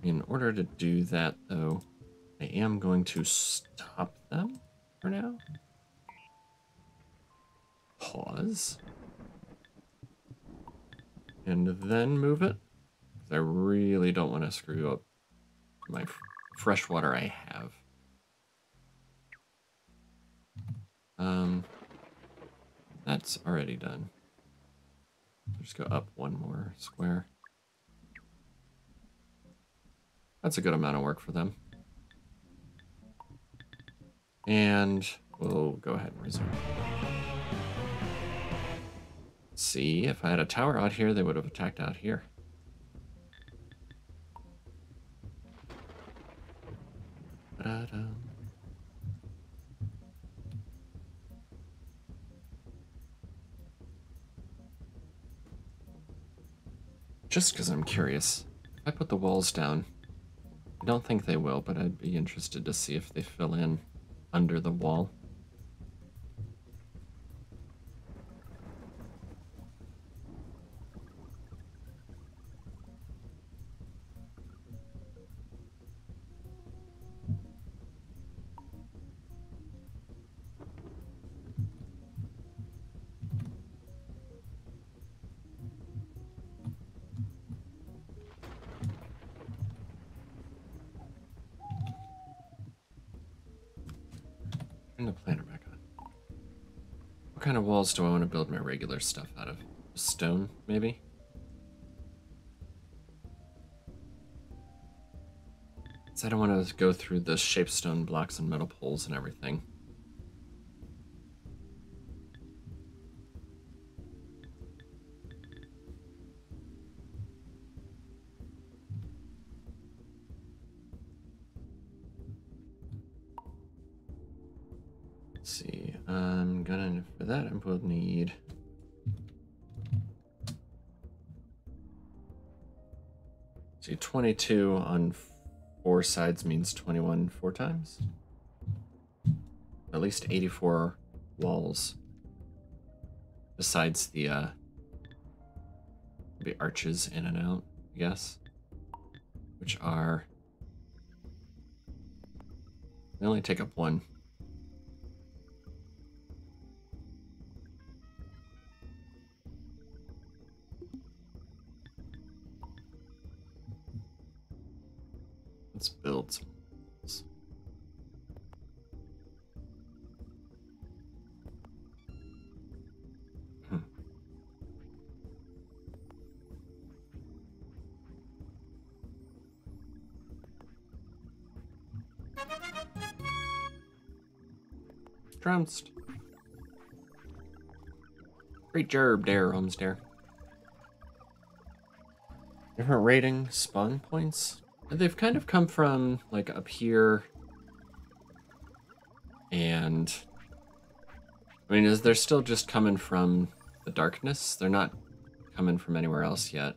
In order to do that, though, I am going to stop them for now. Pause. And then move it. Because I really don't want to screw up my fresh water I have. That's already done. Just go up one more square. That's a good amount of work for them. And we'll go ahead and resume. See, if I had a tower out here, they would have attacked out here. Ta-da. Just because I'm curious, if I put the walls down, I don't think they will, but I'd be interested to see if they fill in under the wall. Turn the planter back on. What kind of walls do I want to build my regular stuff out of? Stone, maybe? So I don't want to go through the shaped stone blocks and metal poles and everything. Let's see, for that I will need see 22 on 4 sides means 21 4 times. At least 84 walls besides the arches in and out, I guess, which are, they only take up 1. Let's build some walls. Trounced. Great job there, Homestair. Different rating spawn points. They've kind of come from like up here, and I mean, they're still just coming from the darkness. They're not coming from anywhere else yet.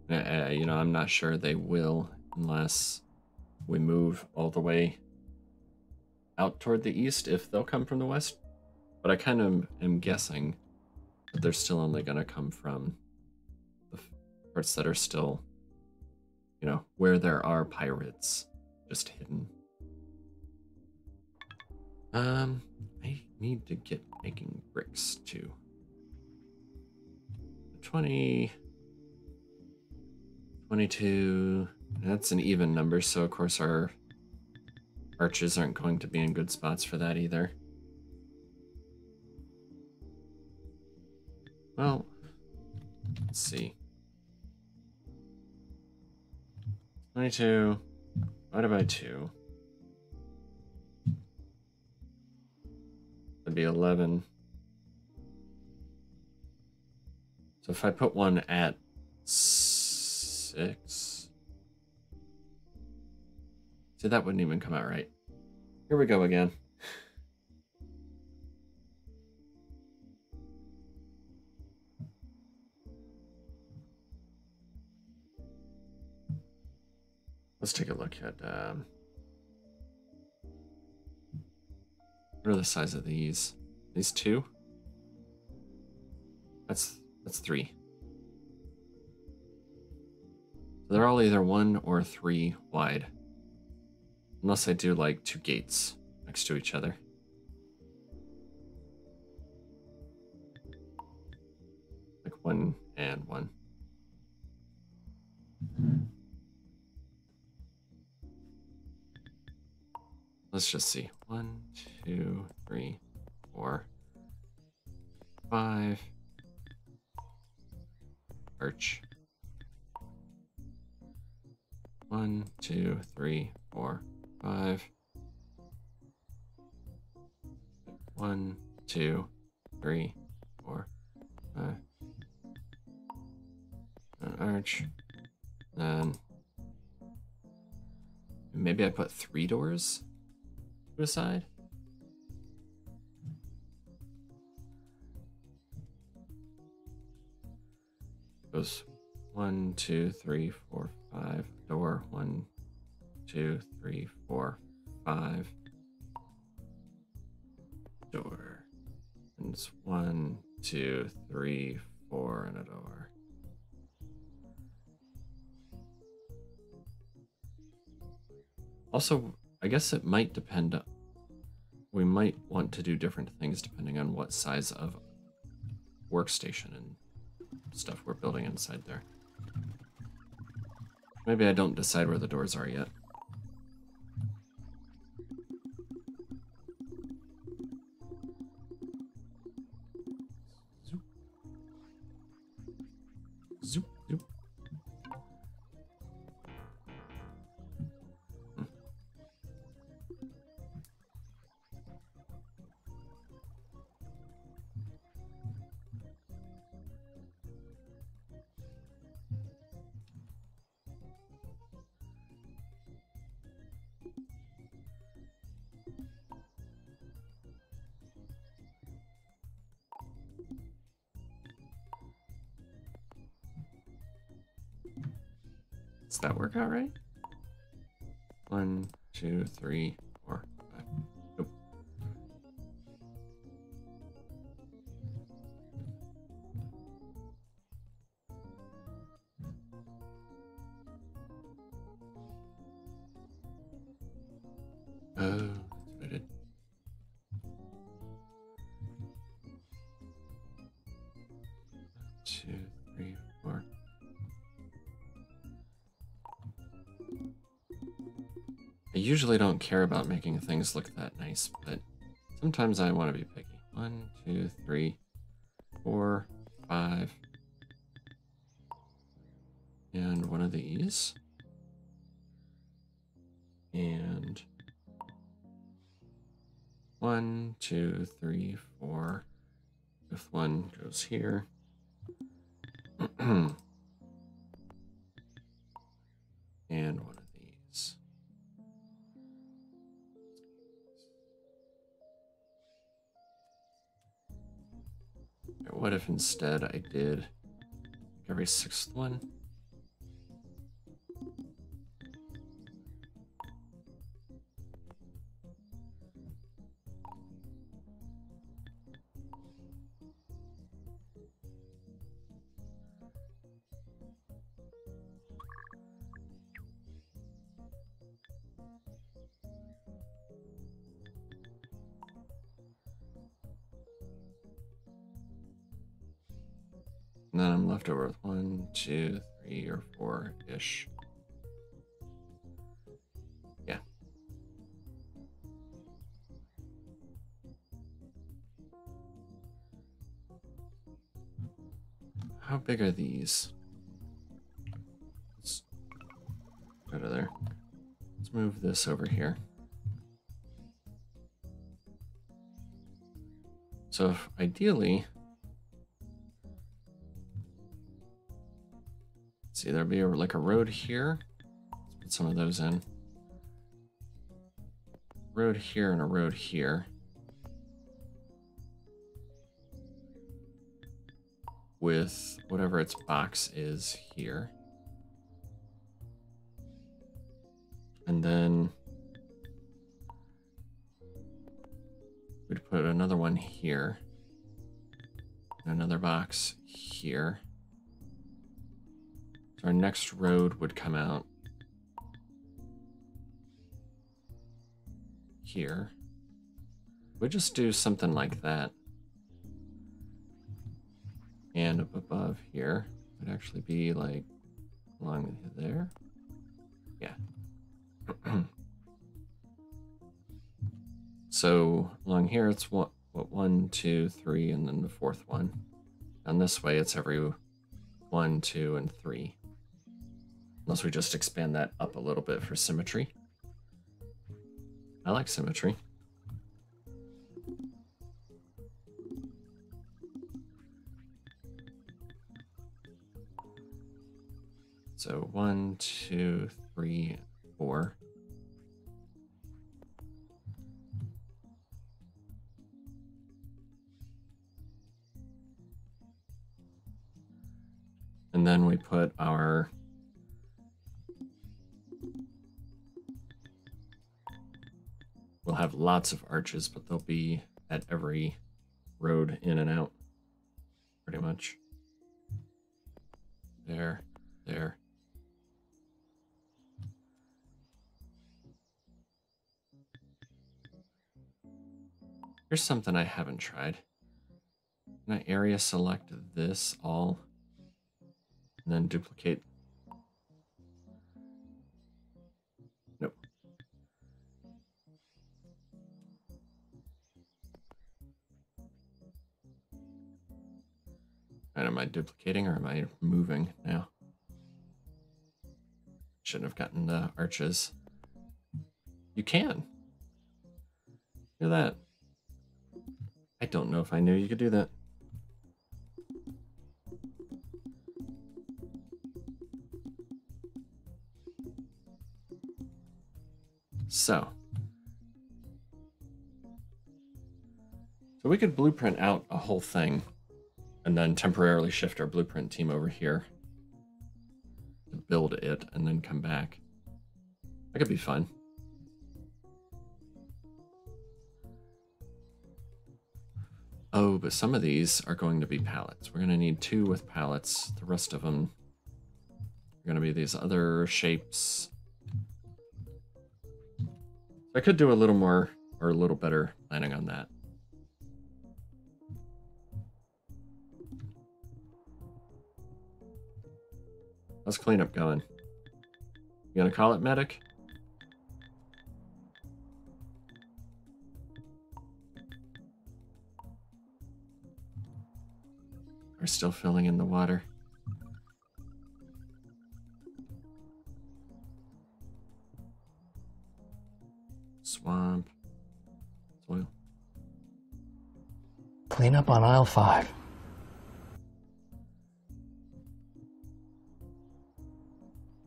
You know, I'm not sure they will unless we move all the way out toward the east, if they'll come from the west. But I kind of am guessing that they're still only going to come from the parts that are still, you know, where there are pirates just hidden. I need to get making bricks too. 20, 22, that's an even number, so of course our arches aren't going to be in good spots for that either. Well, let's see. 22 divided by 2. That'd be 11. So if I put one at 6... See, that wouldn't even come out right. Here we go again. Let's take a look at what are the size of these? These 2? That's 3. So they're all either 1 or 3 wide. Unless I do like 2 gates next to each other. Like 1 and 1. Let's just see. 1, 2, 3, 4, 5. Arch. 1, 2, 3, 4, 5. 1, 2, 3, 4, 5. An arch. Then maybe I put 3 doors to a side. Goes 1, 2, 3, 4, 5. Door 1, 2, 3, 4, 5. Door. And it's 1, 2, 3, 4, and a door. Also, I guess it might depend. We might want to do different things depending on what size of workstation and stuff we're building inside there. Maybe I don't decide where the doors are yet. Zoop. Zoop, zoop. Does that work out right? 1, 2, 3, 4, 5. Nope. Oh, that's what I did. 2, 3, 4. I usually don't care about making things look that nice, but sometimes I want to be picky. 1, 2, 3, 4, 5. And one of these. And 1, 2, 3, 4. Fifth one goes here. And one of these. What if instead I did every 6th one? And then I'm left over with 1, 2, 3, or 4-ish. Yeah. How big are these? Let's go to there. Let's move this over here. So if ideally, see, there'd be like a road here. Let's put some of those in. Road here and a road here. With whatever its box is here. And then we'd put another one here. And another box here. So our next road would come out here. We'd just do something like that. And up above here would actually be like along there. Yeah. So along here it's what 1, 2, 3, and then the fourth one. And this way it's every 1, 2, and 3. Unless we just expand that up a little bit for symmetry. I like symmetry. So 1, 2, 3, 4. And then we put our we'll have lots of arches, but they'll be at every road in and out, pretty much. There, there. Here's something I haven't tried. Can I area select this all and then duplicate? Nope. And am I duplicating or am I moving now? Shouldn't have gotten the arches. You can. Look at that. I don't know if I knew you could do that. So we could blueprint out a whole thing and then temporarily shift our blueprint team over here to build it and then come back. That could be fun. Oh, but some of these are going to be pallets. We're going to need 2 with pallets. The rest of them are going to be these other shapes. I could do a little more or a little better planning on that. How's cleanup going? You gonna call it medic? We're still filling in the water. Swamp. Soil. Clean up on aisle 5.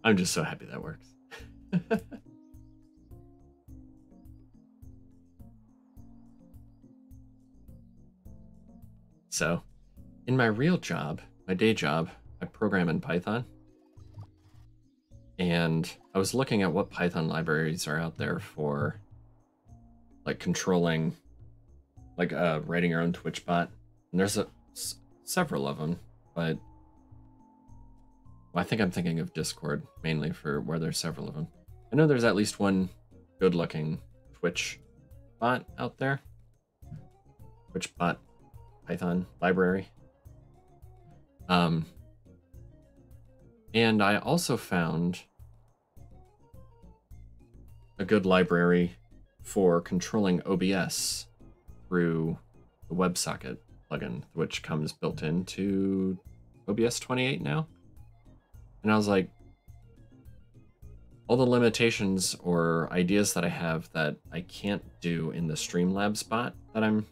I'm just so happy that works. So, in my real job, my day job, I program in Python. And I was looking at what Python libraries are out there for like controlling, like writing your own Twitch bot. And there's several of them, but well, I think I'm thinking of Discord mainly for where there's several of them. I know there's at least one good-looking Twitch bot out there. Twitch bot Python library. And I also found a good library for controlling OBS through the WebSocket plugin, which comes built into OBS 28 now. And I was like, all the limitations or ideas that I have that I can't do in the Streamlabs bot that I'm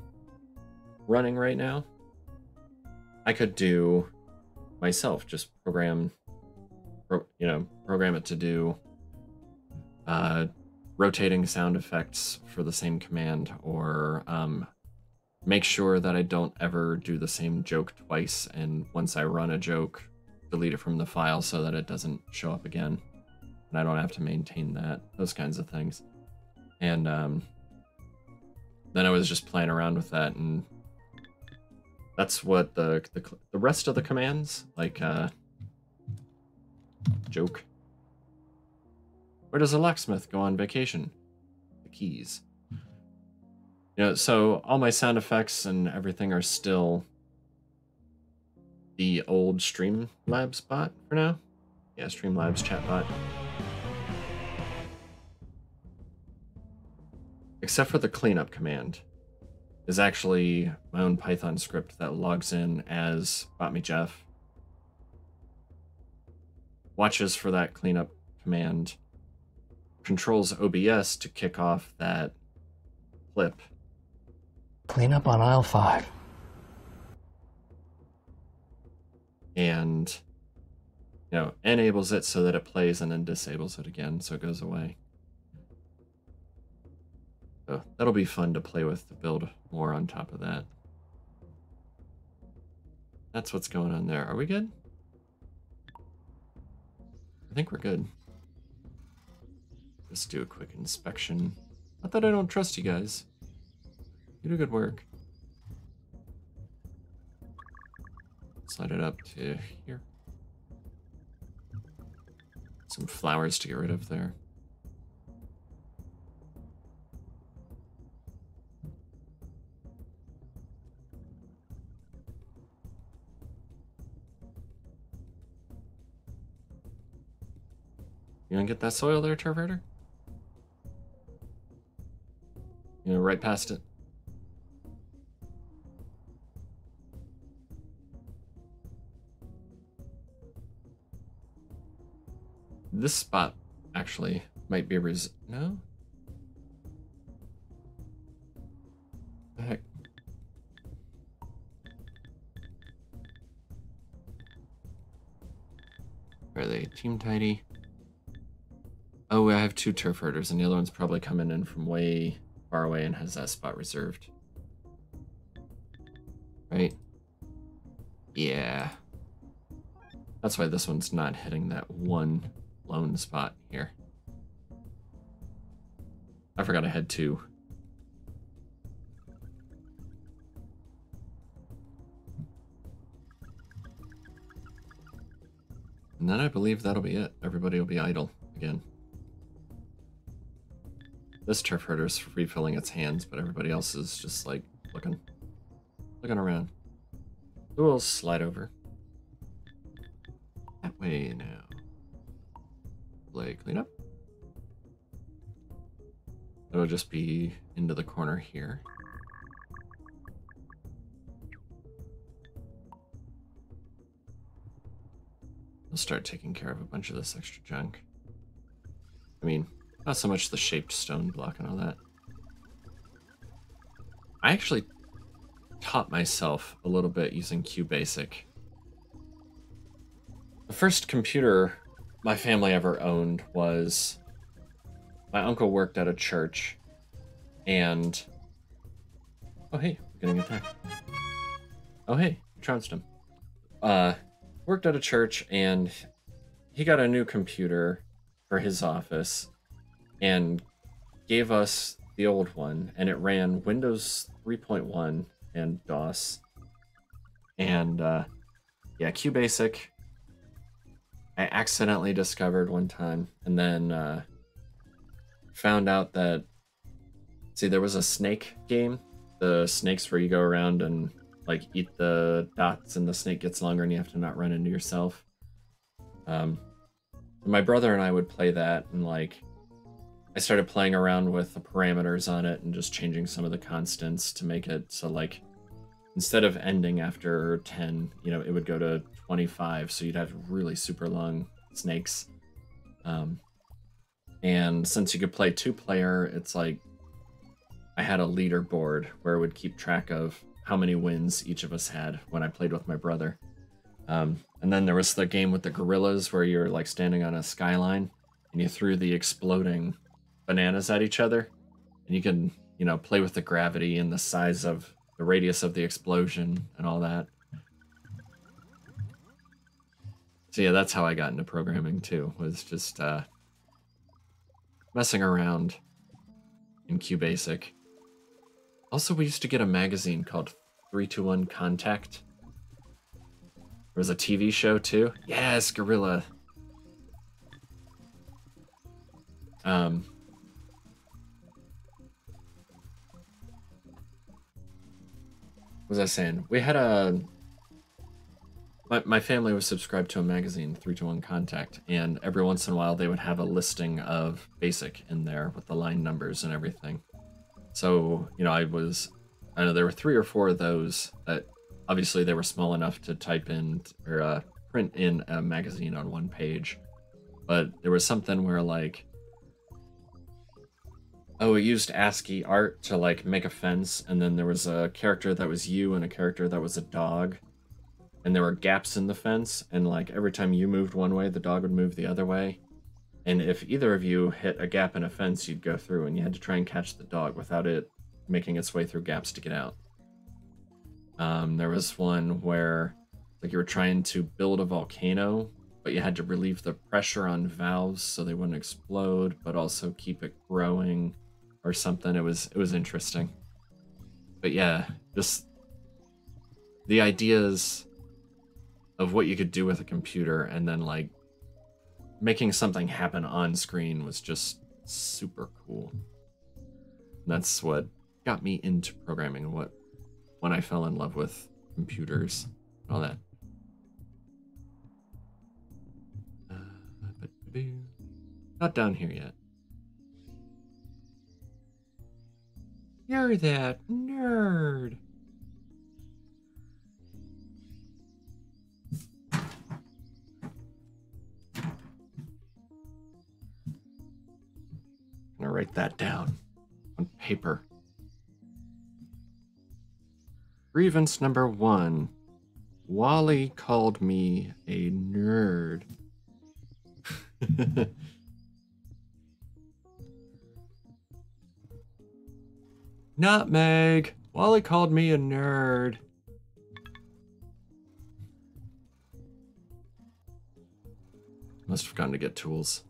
running right now, I could do myself. Just program it to do rotating sound effects for the same command, or make sure that I don't ever do the same joke twice, and once I run a joke, delete it from the file so that it doesn't show up again, and I don't have to maintain that, those kinds of things. And then I was just playing around with that, and that's what the rest of the commands, like joke. Where does a locksmith go on vacation? The keys. So all my sound effects and everything are still the old Streamlabs bot for now. Yeah, Streamlabs chatbot. Except for the cleanup command is actually my own Python script that logs in as BotMeJeff, watches for that cleanup command, controls OBS to kick off that clip. Clean up on aisle 5. And, enables it so that it plays and then disables it again so it goes away. So that'll be fun to play with, to build more on top of that. That's what's going on there. Are we good? I think we're good. Let's do a quick inspection. Not that I don't trust you guys. You do good work. Slide it up to here. Some flowers to get rid of there. You gonna get that soil there, turf herder? Right past it. This spot actually might be no? The heck? Are they team tidy? Oh, I have 2 turf herders, and the other one's probably coming in from way far away and has that spot reserved. Right? Yeah. That's why this one's not hitting that one lone spot here. I forgot I had 2. And then I believe that'll be it. Everybody will be idle again. This turf herder's refilling its hands, but everybody else is just like looking around. We'll slide over. That way now. Play cleanup. It'll just be into the corner here. We'll start taking care of a bunch of this extra junk. I mean, not so much the shaped stone block and all that. I actually taught myself a little bit using QBasic. The first computer my family ever owned was... My uncle worked at a church, and... Oh hey, we're getting attacked. Oh hey, you trounced him. Worked at a church, and he got a new computer for his office, and gave us the old one, and it ran Windows 3.1 and DOS. And yeah, QBasic I accidentally discovered one time, and then found out that, see, there was a snake game, the snakes where you go around and like eat the dots and the snake gets longer and you have to not run into yourself. My brother and I would play that, and like I started playing around with the parameters on it and just changing some of the constants to make it so like instead of ending after 10, you know, it would go to 25, so you'd have really super long snakes. And since you could play 2-player, it's like I had a leaderboard where it would keep track of how many wins each of us had when I played with my brother. And then there was the game with the gorillas where you're like standing on a skyline and you threw the exploding bananas at each other, and you can, you know, play with the gravity and the size of the radius of the explosion and all that. So yeah, that's how I got into programming too, was just messing around in QBasic. Also, we used to get a magazine called 321 Contact. There was a TV show too. Yes, Gorilla. What was I saying? We had a... My family was subscribed to a magazine, 321 Contact, and every once in a while they would have a listing of BASIC in there with the line numbers and everything. So, you know, I know there were 3 or 4 of those that obviously they were small enough to type in or print in a magazine on one page. But there was something where like, oh, it used ASCII art to like make a fence, and then there was a character that was you and a character that was a dog. And there were gaps in the fence, and like every time you moved one way, the dog would move the other way. And if either of you hit a gap in a fence, you'd go through, and you had to try and catch the dog without it making its way through gaps to get out. There was one where like you were trying to build a volcano, but you had to relieve the pressure on valves so they wouldn't explode, but also keep it growing or something. It was interesting. But yeah, just the ideas of what you could do with a computer and then like making something happen on screen was just super cool. And that's what got me into programming and when I fell in love with computers and all that. Not down here yet. You're that nerd. I'm gonna write that down on paper. Grievance number 1. Wally called me a nerd. Nutmeg. Wally called me a nerd. Must have gone to get tools.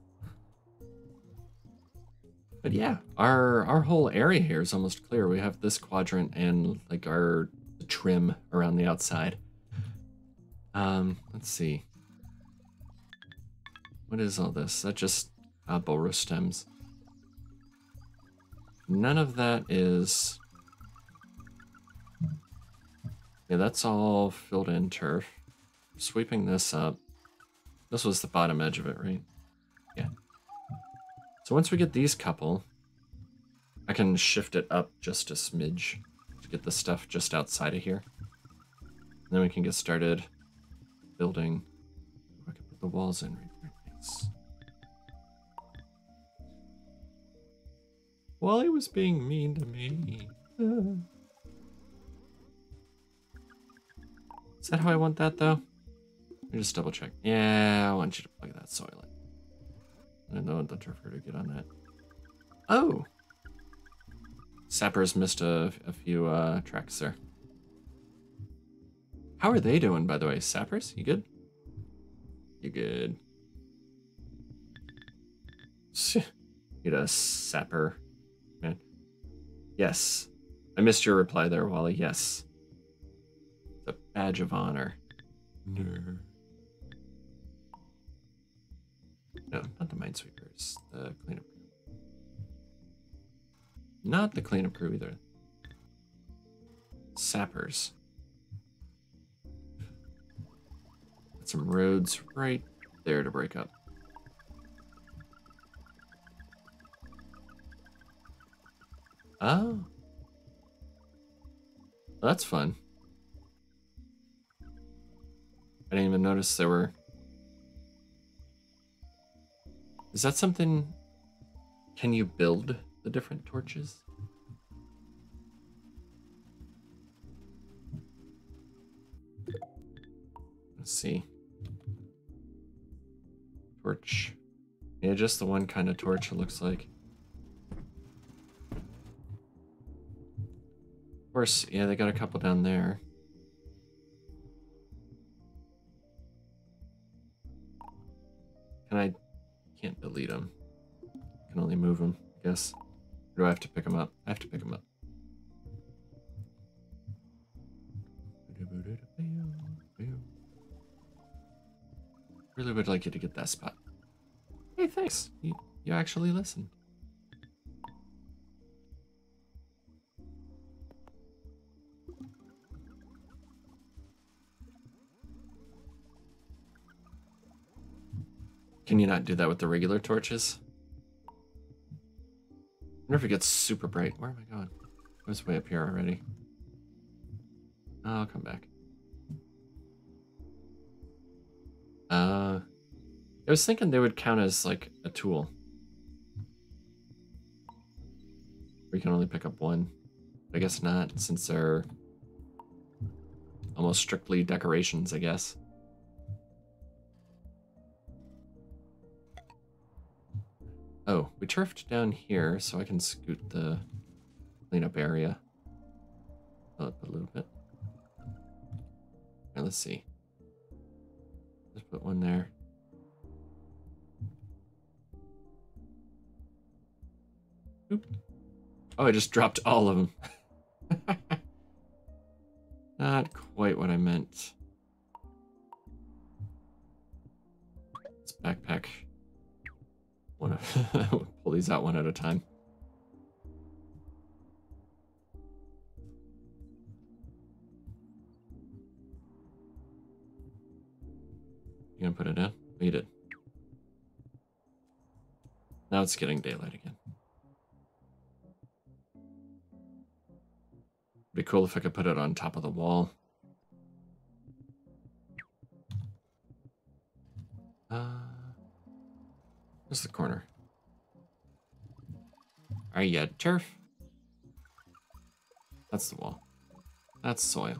But yeah, our whole area here is almost clear. We have this quadrant and like our trim around the outside. Let's see. What is all this? That just bulrus stems. None of that is... Yeah, that's all filled in turf. Sweeping this up. This was the bottom edge of it, right? Yeah. So once we get these couple, I can shift it up just a smidge to get the stuff just outside of here. And then we can get started building. I can put the walls in right there. Nice. Wally was being mean to me. Is that how I want that, though? Let me just double check. Yeah, I want you to plug that soil in. I don't know the turfer to get on that. Oh! Sappers missed a few tracks there. How are they doing, by the way? Sappers, you good? You good? Get a sapper, man. Yes. I missed your reply there, Wally. Yes. It's a badge of honor. Nerd. No, not the minesweepers. The cleanup crew. Not the cleanup crew either. Sappers. some roads right there to break up. Oh. That's fun. I didn't even notice there were... Is that something... Can you build the different torches? Let's see. Torch. Yeah, just the one kind of torch, it looks like. Of course, yeah, they got a couple down there. Can't delete them. I can only move them, I guess. Or do I have to pick them up? I have to pick them up. Really would like you to get that spot. Hey, thanks. You actually listened. Can you not do that with the regular torches? I wonder if it gets super bright. Where am I going? I was way up here already. I'll come back. I was thinking they would count as like a tool. We can only pick up one. I guess not, since they're almost strictly decorations, I guess. Oh, we turfed down here, so I can scoot the cleanup area up a little bit. Alright, let's see. Let's put one there. Oop. Oh, I just dropped all of them. Not quite what I meant. Let's backpack. Pull these out one at a time. You gonna put it in? You did. Now it's getting daylight again. Be cool if I could put it on top of the wall. Where's the corner? Are you turf? That's the wall. That's soil.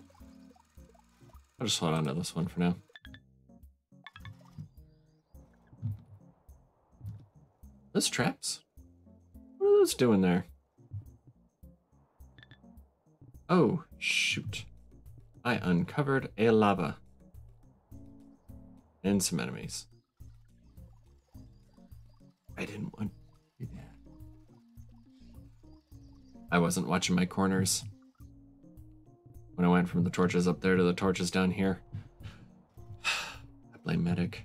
I'll just hold on to this one for now. Those traps? What are those doing there? Oh, shoot. I uncovered a lava. And some enemies. I didn't want to do that. I wasn't watching my corners. When I went from the torches up there to the torches down here. I blame Medic.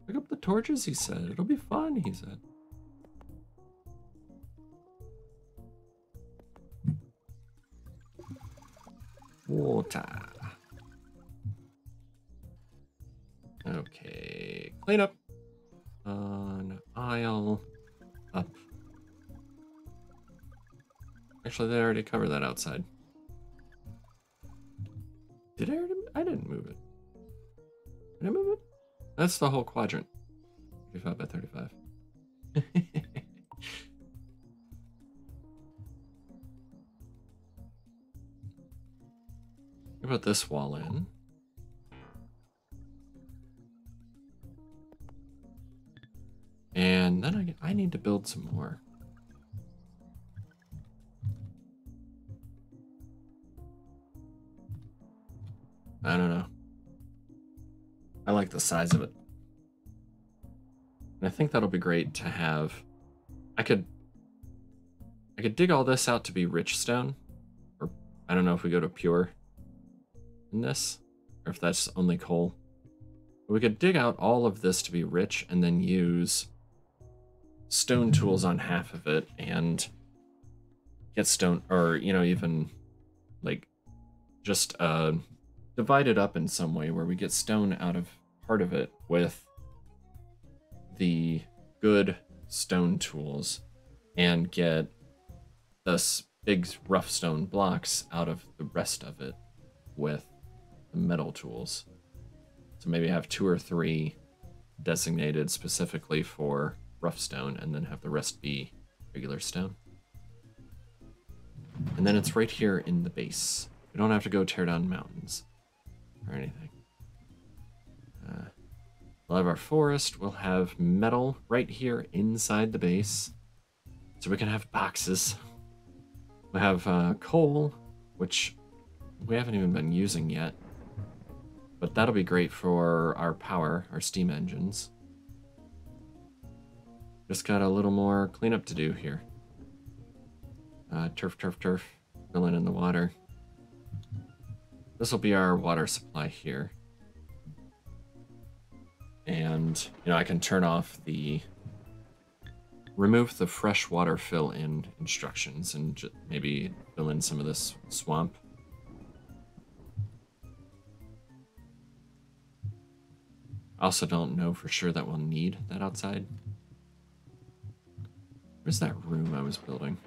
Pick up the torches, he said. It'll be fun, he said. Water. Okay, clean up. An aisle up. Actually, they already covered that outside. Did I already? I didn't move it. Did I move it? That's the whole quadrant. 35 by 35. Put this wall in. And then I need to build some more. I don't know. I like the size of it. And I think that'll be great to have. I could dig all this out to be rich stone. Or I don't know if we go to pure in this, or if that's only coal. But we could dig out all of this to be rich and then use stone tools on half of it and get stone, or, you know, even like just a divide it up in some way where we get stone out of part of it with the good stone tools and get the big rough stone blocks out of the rest of it with the metal tools. So maybe have 2 or 3 designated specifically for rough stone and then have the rest be regular stone. And then it's right here in the base. We don't have to go tear down mountains or anything. We'll have our forest. We'll have metal right here inside the base. So we can have boxes. We have coal, which we haven't even been using yet. But that'll be great for our power, our steam engines. Just got a little more cleanup to do here. Turf, turf, turf. Filling in the water. This will be our water supply here. And, you know, I can turn off the... remove the freshwater fill-in instructions and maybe fill in some of this swamp. I also don't know for sure that we'll need that outside. Where's that room I was building?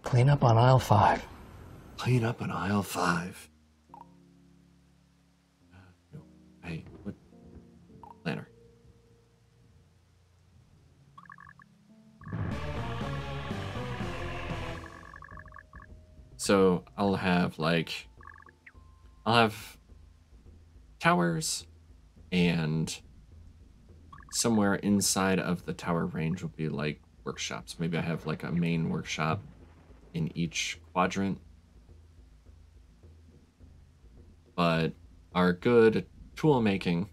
Clean up on aisle 5. Clean up on aisle 5. No. Hey, what? Planner. So I'll have towers, and somewhere inside of the tower range will be like workshops. Maybe I have like a main workshop in each quadrant. But our good tool making,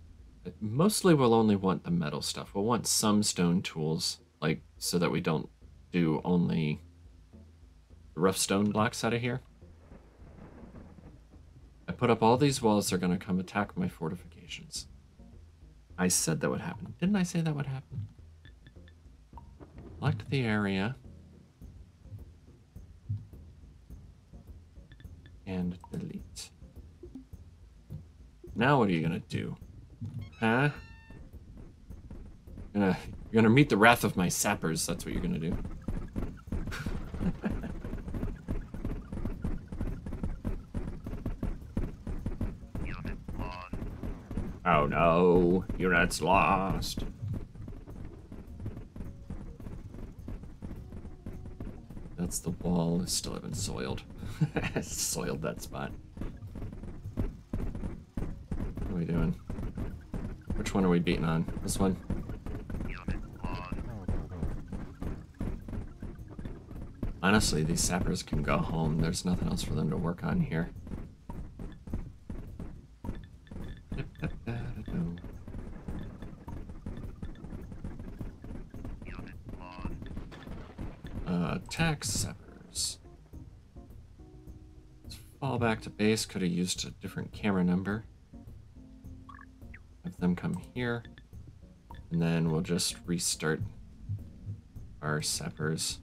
mostly we'll only want the metal stuff. We'll want some stone tools, like so that we don't do only rough stone blocks out of here. I put up all these walls, they're going to come attack my fortifications. I said that would happen. Didn't I say that would happen? Select the area. And delete. Now what are you going to do? Huh? You're gonna meet the wrath of my sappers, that's what you're going to do. Oh no, unit's lost. That's the wall. I still haven't soiled. Soiled that spot. What are we doing? Which one are we beating on? This one? Honestly, these sappers can go home. There's nothing else for them to work on here. Attack sappers. Let's fall back to base. Could have used a different camera number. Have them come here. And then we'll just restart our sappers.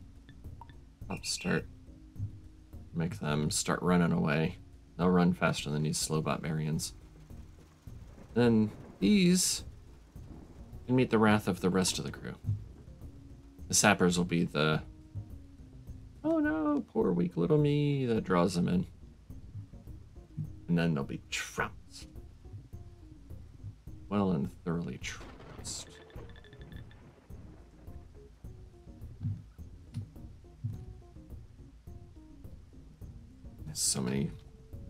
Upstart. Make them start running away. They'll run faster than these slow barbarians. Then these can meet the wrath of the rest of the crew. The sappers will be the... oh no, poor weak little me that draws them in. And then they'll be trounced. Well and thoroughly trounced. There's so many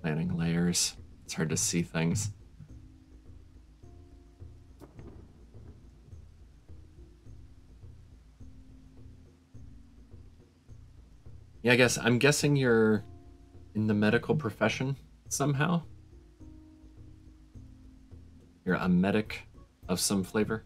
planning layers. It's hard to see things. Yeah, I'm guessing you're in the medical profession somehow. You're a medic of some flavor.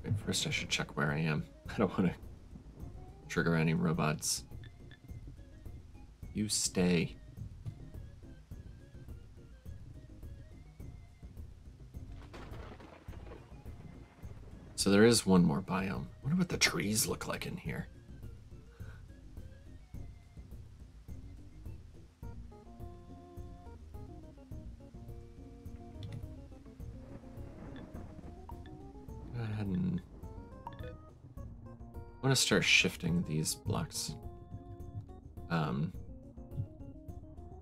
Wait, first I should check where I am. I don't want to trigger any robots. You stay. So there is one more biome. I wonder what the trees look like in here. Go ahead and... I want to start shifting these blocks. Put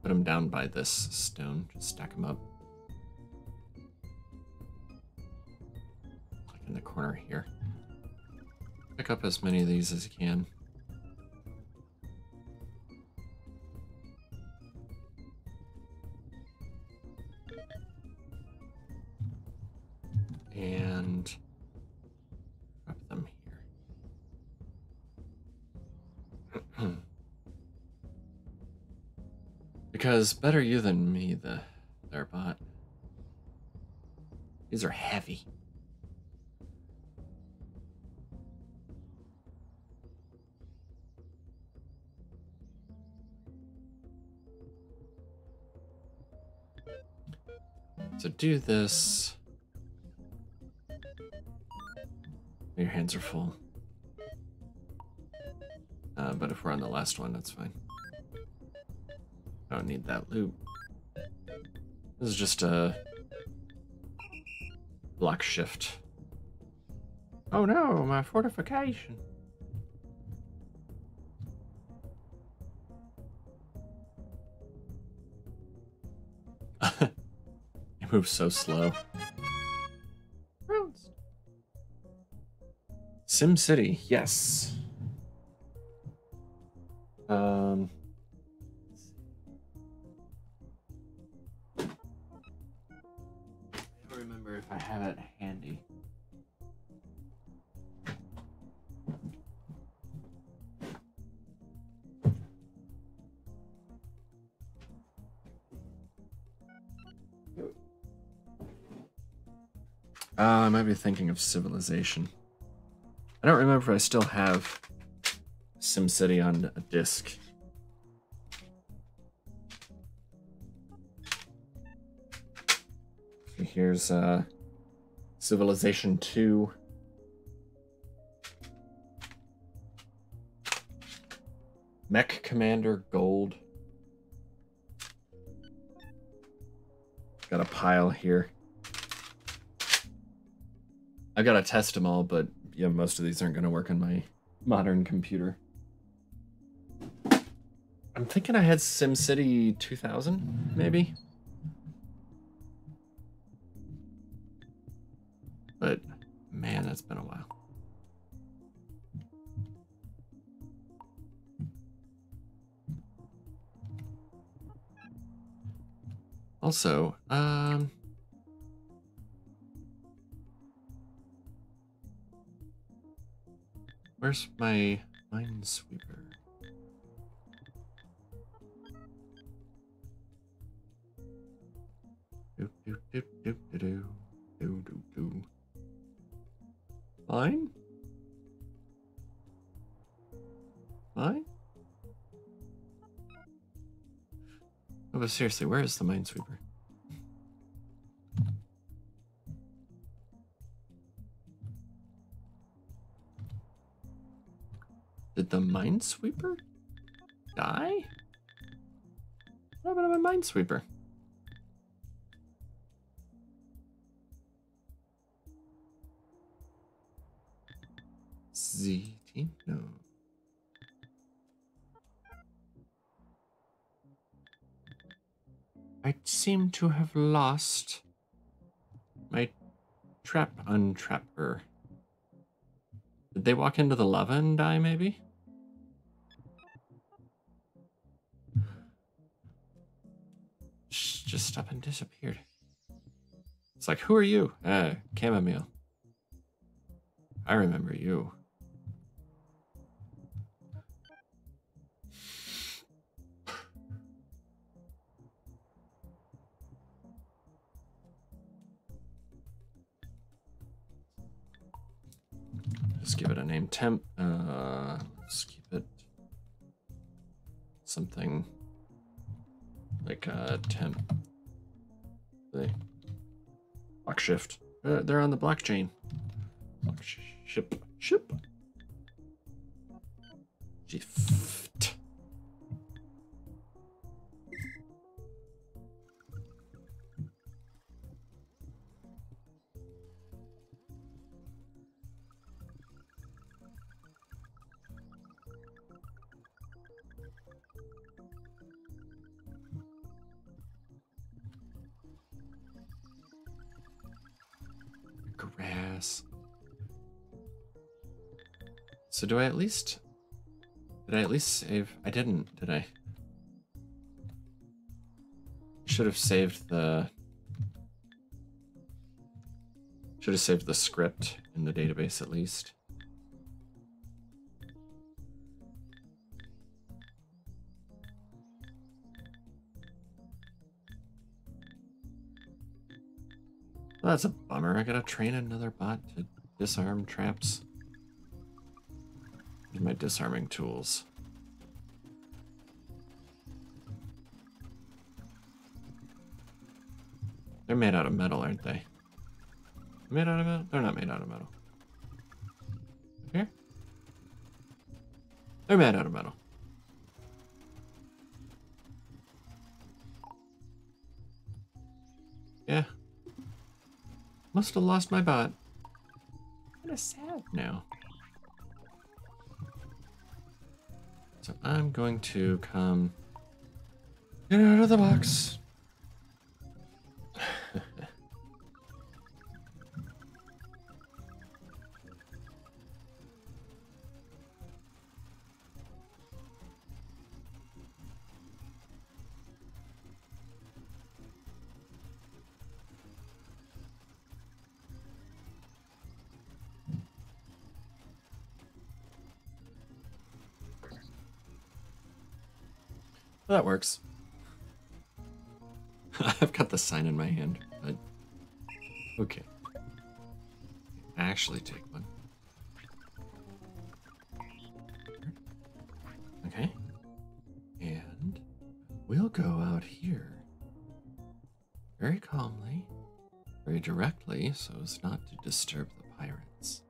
them down by this stone. Just stack them up. Like in the corner here. Pick up as many of these as you can. And drop them here. Because better you than me, their bot. These are heavy. So do this. Your hands are full. But if we're on the last one, that's fine. I don't need that loot. This is just a block shift. Oh no, my fortification. It moves so slow. Sim City, yes. I don't remember if I have it handy. I might be thinking of Civilization. I don't remember if I still have SimCity on a disc. Here's Civilization 2. Mech Commander Gold. Got a pile here. I gotta test them all, but yeah, most of these aren't gonna work on my modern computer. I'm thinking I had SimCity 2000, maybe? But, man, that's been a while. Also, where's my Minesweeper? Do do do do do do do do do. Mine? Mine? Oh, but seriously, where is the Minesweeper? Did the Minesweeper die? What happened to my Minesweeper? ZT? No. I seem to have lost my trap untrapper. Did they walk into the lava and die, maybe? Just up and disappeared. It's like, who are you? Chamomile. I remember you. Just give it a name. Temp. Let's keep it something like temp. Block shift. They're on the blockchain. Ship. Shift. Grass. So do I at least... Did I at least save? I didn't, did I? Should have saved the... Should have saved the script in the database at least. Well, that's a bummer. I gotta train another bot to disarm traps. Here's my disarming tools. They're made out of metal, aren't they? Made out of metal? They're not made out of metal. Here? They're made out of metal. Yeah. Must have lost my bot. Kind of sad now. So I'm going to come... Get out of the box. Well, that works. I've got the sign in my hand, but okay. Actually take one. Okay. And we'll go out here very calmly, very directly, so as not to disturb the pirates.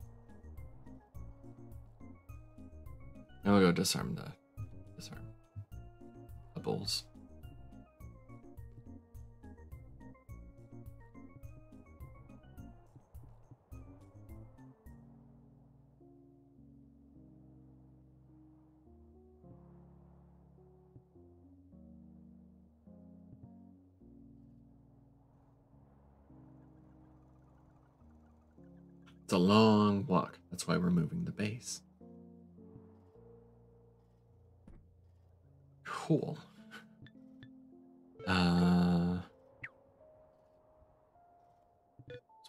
Now we'll go disarm the bulls. It's a long walk. That's why we're moving the base. Cool.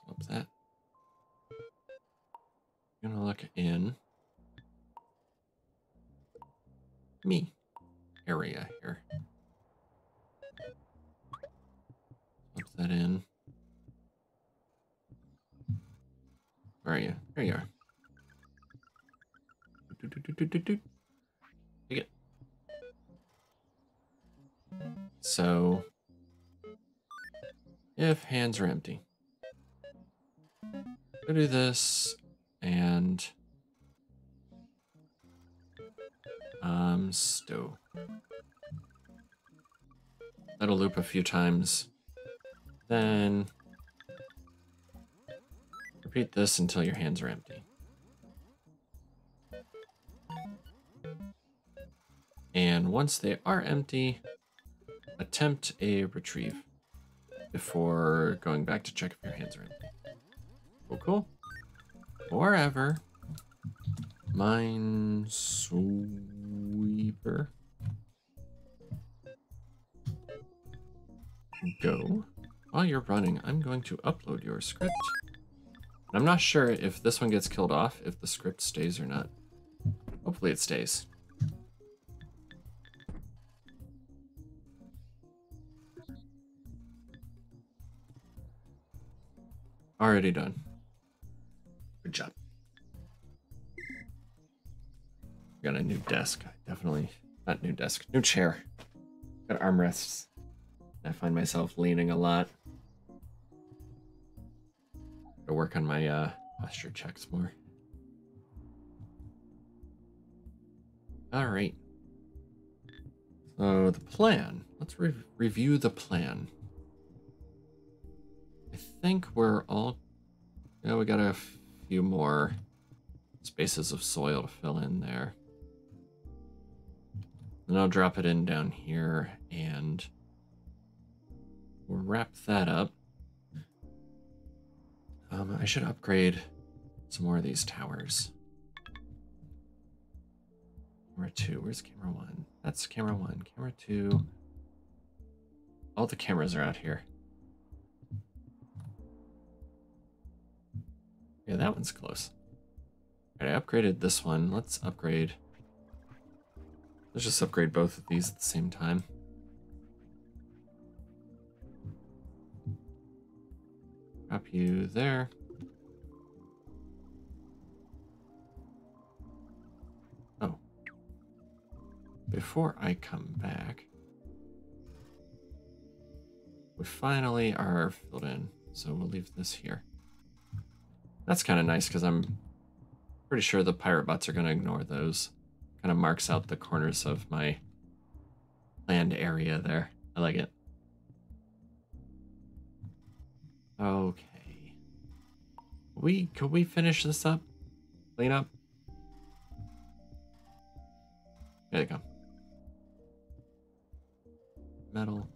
What's that? I'm gonna look in me area here. What's that in? Where are you? There you are. Take it. So, if hands are empty, go do this and stow. That'll loop a few times. Then repeat this until your hands are empty. And once they are empty, attempt a retrieve before going back to check if your hands are empty. Cool, cool. Forever. Minesweeper. Go. While you're running, I'm going to upload your script. I'm not sure if this one gets killed off, if the script stays or not. Hopefully it stays. Already done. Good job. Got a new desk. Definitely not new desk. New chair. Got armrests. I find myself leaning a lot. To work on my posture checks more. All right. So the plan. Let's review the plan. I think we're all... Yeah, we got a few more spaces of soil to fill in there. Then I'll drop it in down here and we'll wrap that up. I should upgrade some more of these towers. Camera 2, where's camera 1? That's camera 1. Camera 2. All the cameras are out here. Yeah, that one's close. Alright, I upgraded this one. Let's upgrade. Let's just upgrade both of these at the same time. Drop you there. Oh. Before I come back, we finally are filled in, so we'll leave this here. That's kind of nice because I'm pretty sure the Piratebots are going to ignore those. Kind of marks out the corners of my planned area there. I like it. Okay. Could we finish this up? Clean up? There you go. Metal.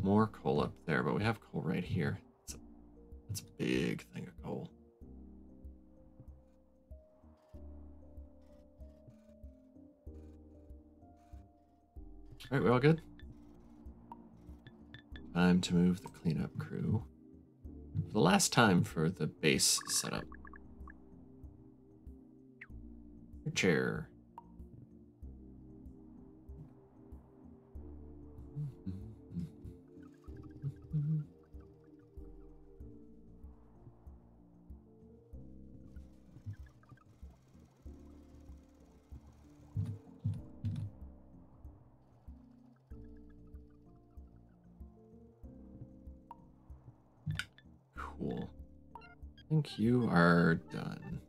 More coal up there, but we have coal right here. It's a big thing of coal. All right, we all good? Time to move the cleanup crew. For the last time for the base setup. Your chair. Cool. I think you are done.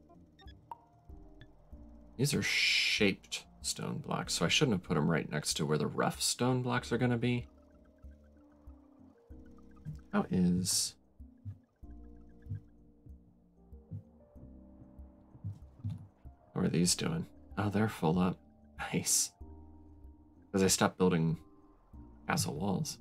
These are shaped stone blocks, so I shouldn't have put them right next to where the rough stone blocks are going to be. How is... How are these doing? Oh, they're full up. Nice. Because I stopped building castle walls.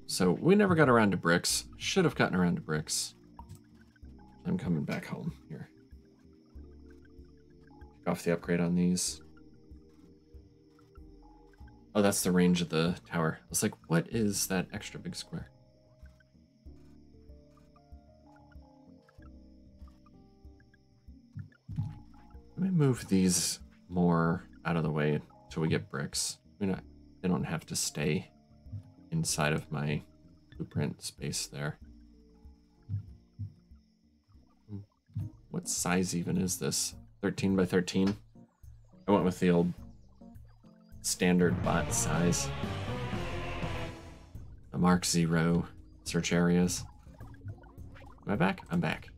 So we never got around to bricks. Should have gotten around to bricks. I'm coming back home here. Kick off the upgrade on these. Oh, that's the range of the tower. I was like, what is that extra big square? Let me move these more out of the way until we get bricks. They don't have to stay inside of my blueprint space there. What size even is this? 13 by 13? I went with the old standard bot size. The Mark 0 search areas. Am I back? I'm back.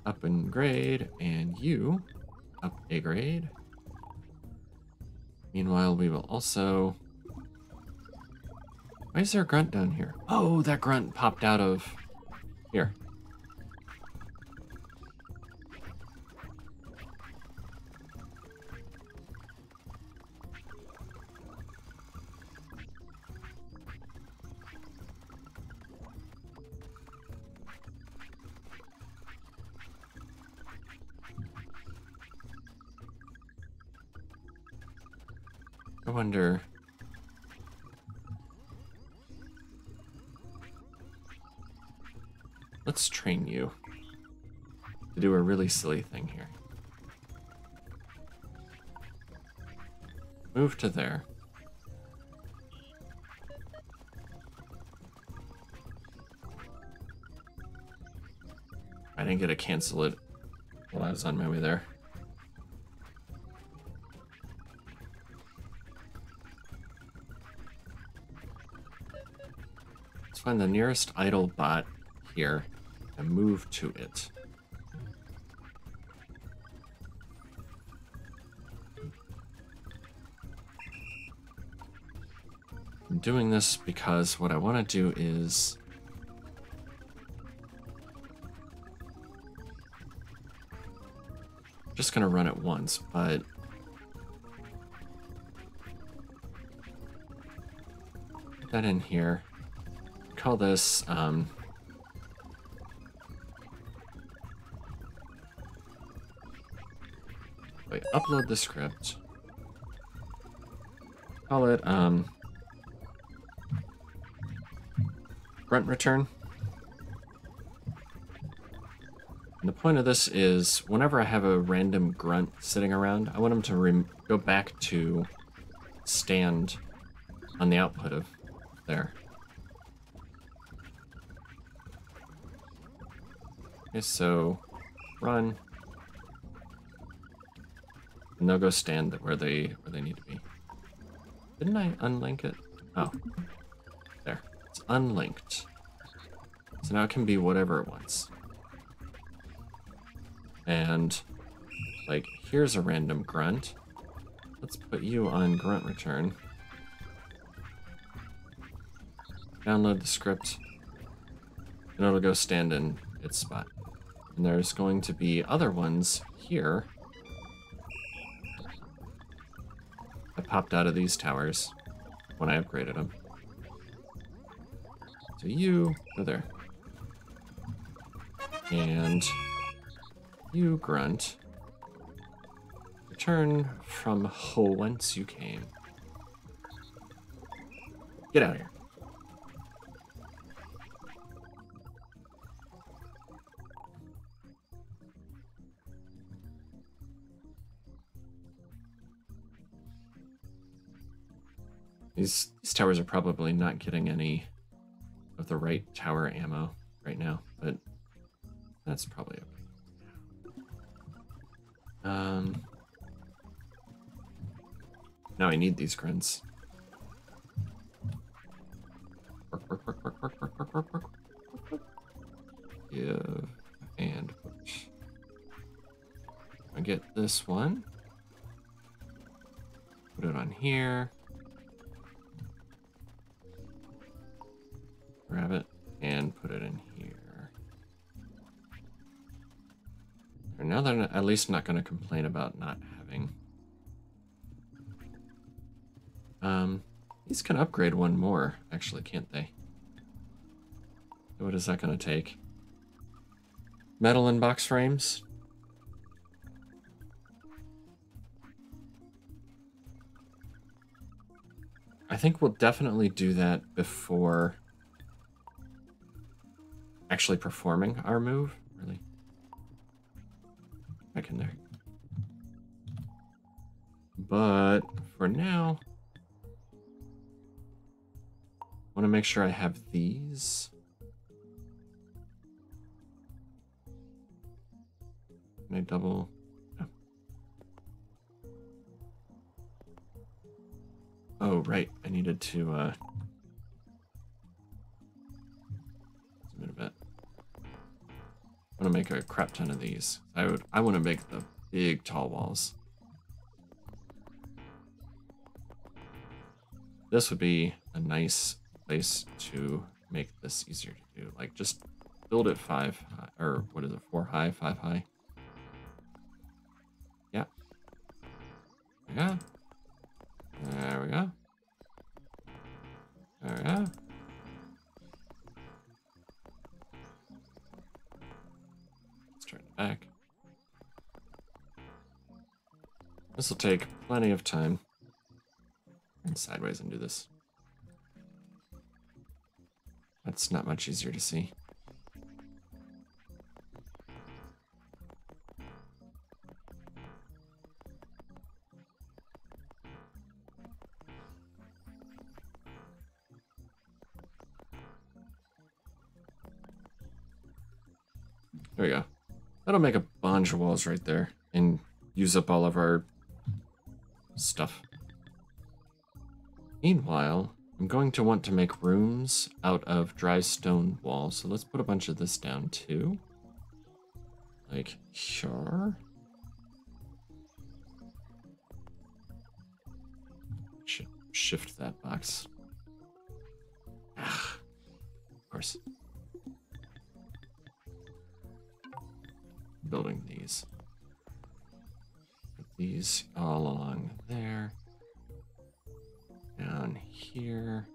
Up in grade, and you up a grade. Meanwhile, we will also... Why is there a grunt down here? Oh, that grunt popped out of here. I wonder... Let's train you to do a really silly thing here. Move to there. I didn't get to cancel it while I was on my way there. Let's find the nearest idle bot here and move to it. I'm doing this because what I want to do is just going to run it once, but put that in here. Call this wait, upload the script. Call it grunt return. And the point of this is whenever I have a random grunt sitting around, I want him to go back to stand on the output of there. Okay, so run. And they'll go stand where they need to be. Didn't I unlink it? Oh. There. It's unlinked. So now it can be whatever it wants. And, like, here's a random grunt. Let's put you on grunt return. Download the script. And it'll go stand in its spot. And there's going to be other ones here that popped out of these towers when I upgraded them. So you go there. And you grunt. Return from whence you came. Get out of here. These towers are probably not getting any of the right tower ammo right now, but that's probably okay. Now I need these grunts. Work. Give and push. I get this one. Put it on here. Grab it and put it in here. And now they're at least not going to complain about not having. These can upgrade one more, actually, can't they? What is that going to take? Metal and box frames? I think we'll definitely do that before actually performing our move. Really? Back in there. But for now, I want to make sure I have these. Can I double? No. Oh, right. I needed to zoom in a bit. I want to make a crap ton of these. I want to make the big tall walls. This would be a nice place to make this easier to do. Like, just build it 5 high, or what is it, 4 high, 5 high. Yeah. There we go. There we go. There we go. Let's turn it back. This will take plenty of time. And sideways and do this. That's not much easier to see. There we go. That'll make a bunch of walls right there and use up all of our stuff. Meanwhile, I'm going to want to make rooms out of dry stone walls, so let's put a bunch of this down too. Like, sure. Should shift that box. Of course. Building these. Put these all along there. Down here.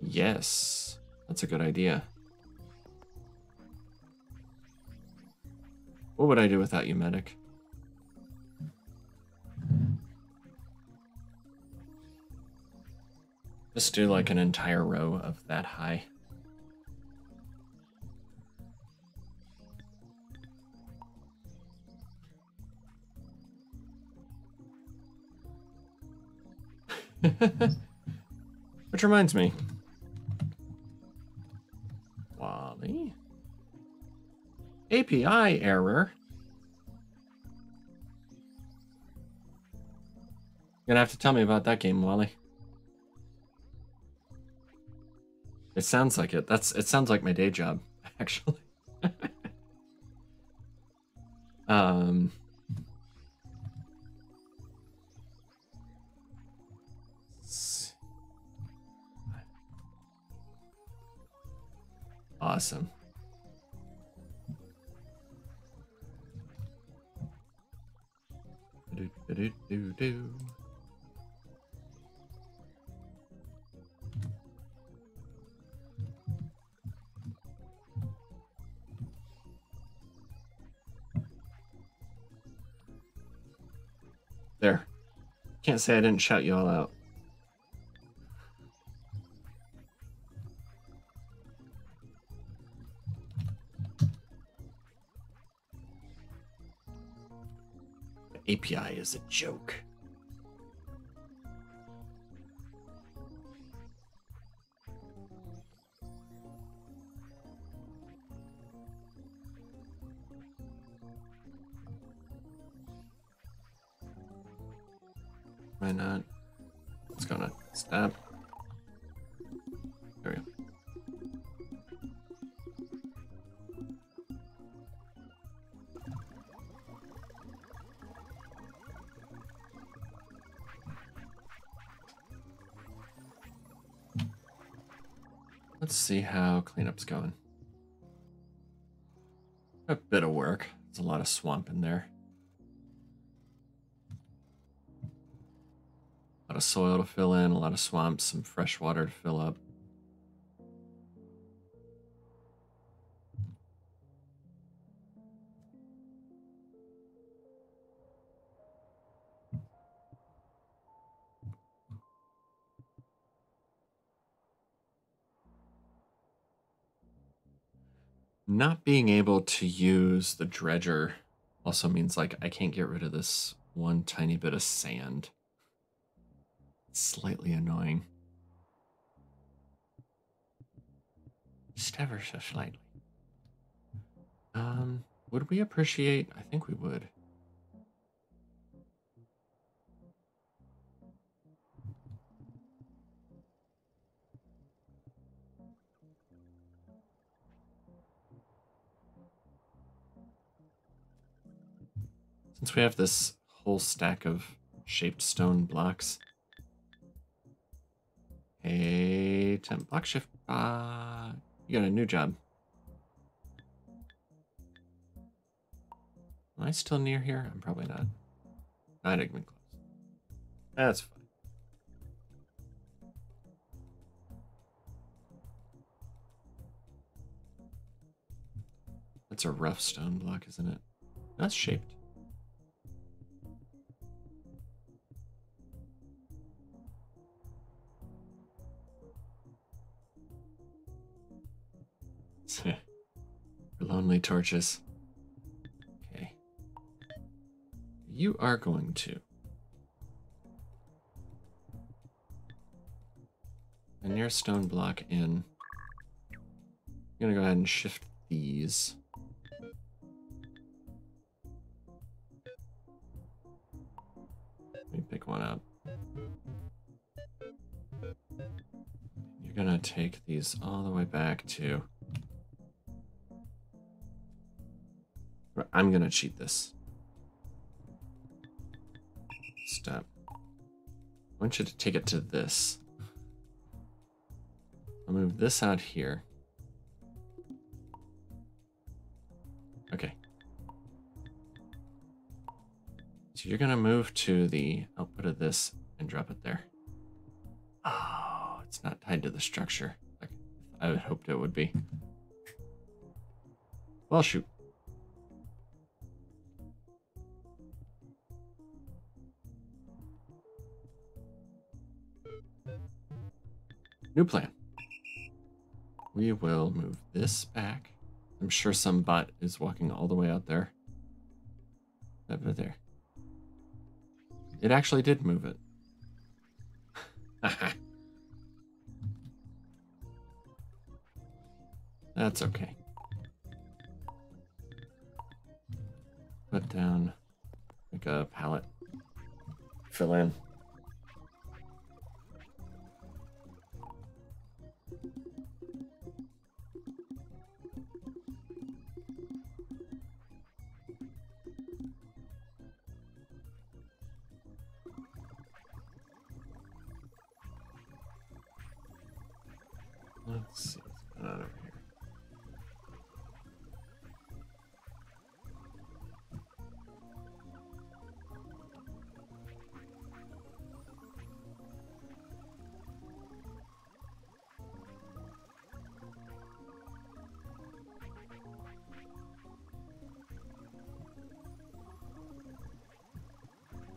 Yes, that's a good idea. What would I do without you, medic? Just do like an entire row of that high. Which reminds me. Wally. API error. You're gonna have to tell me about that game, Wally. It sounds like it. It sounds like my day job, actually. Awesome. Do. There. Can't say I didn't shout you all out. The API is a joke. Why not? It's gonna stop. There we go. Let's see how cleanup's going. A bit of work. There's a lot of swamp in there. A lot of soil to fill in, a lot of swamp, some fresh water to fill up. Not being able to use the dredger also means like I can't get rid of this one tiny bit of sand. It's slightly annoying. Just ever so slightly. Would we appreciate? I think we would. Since we have this whole stack of shaped stone blocks. Hey, temp block shift. You got a new job. Am I still near here? I'm probably not. I didn't even close. That's fine. That's a rough stone block, isn't it? That's shaped. Lonely torches. Okay. You are going to. And your stone block in. I'm going to go ahead and shift these. me pick one up. You're gonna take these all the way back to... I'm gonna cheat this. Step. I want you to take it to this. I'll move this out here. Okay. So you're gonna move to the output of this and drop it there. Oh, it's not tied to the structure like I had hoped it would be. Well, shoot. New plan. We will move this back. I'm sure some bot is walking all the way out there. Over there. It actually did move it. That's okay. Put down like a pallet. Fill in. Let's see what's going on over here.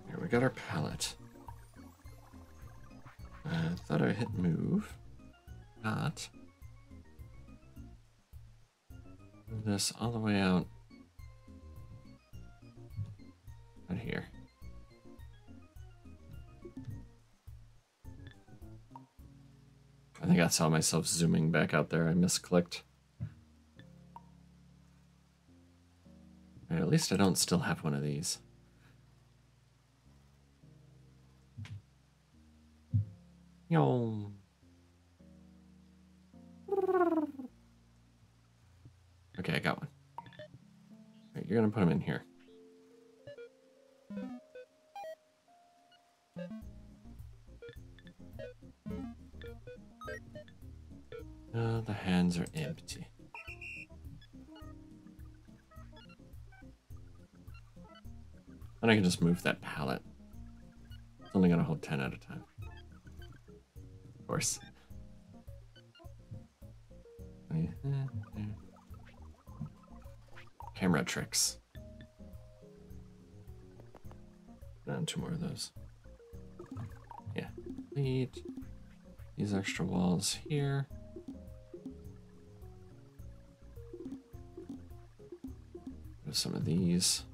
Here we got our pallet. I thought I hit move. Not. Move this all the way out. Right here. I think I saw myself zooming back out there. I misclicked. Right, at least I don't still have one of these. Yo. Okay, I got one. Right, you're gonna put them in here. The hands are empty. And I can just move that pallet. It's only gonna hold 10 at a time. Of course. Camera tricks. And 2 more of those. Yeah. Need these extra walls here. There's some of these.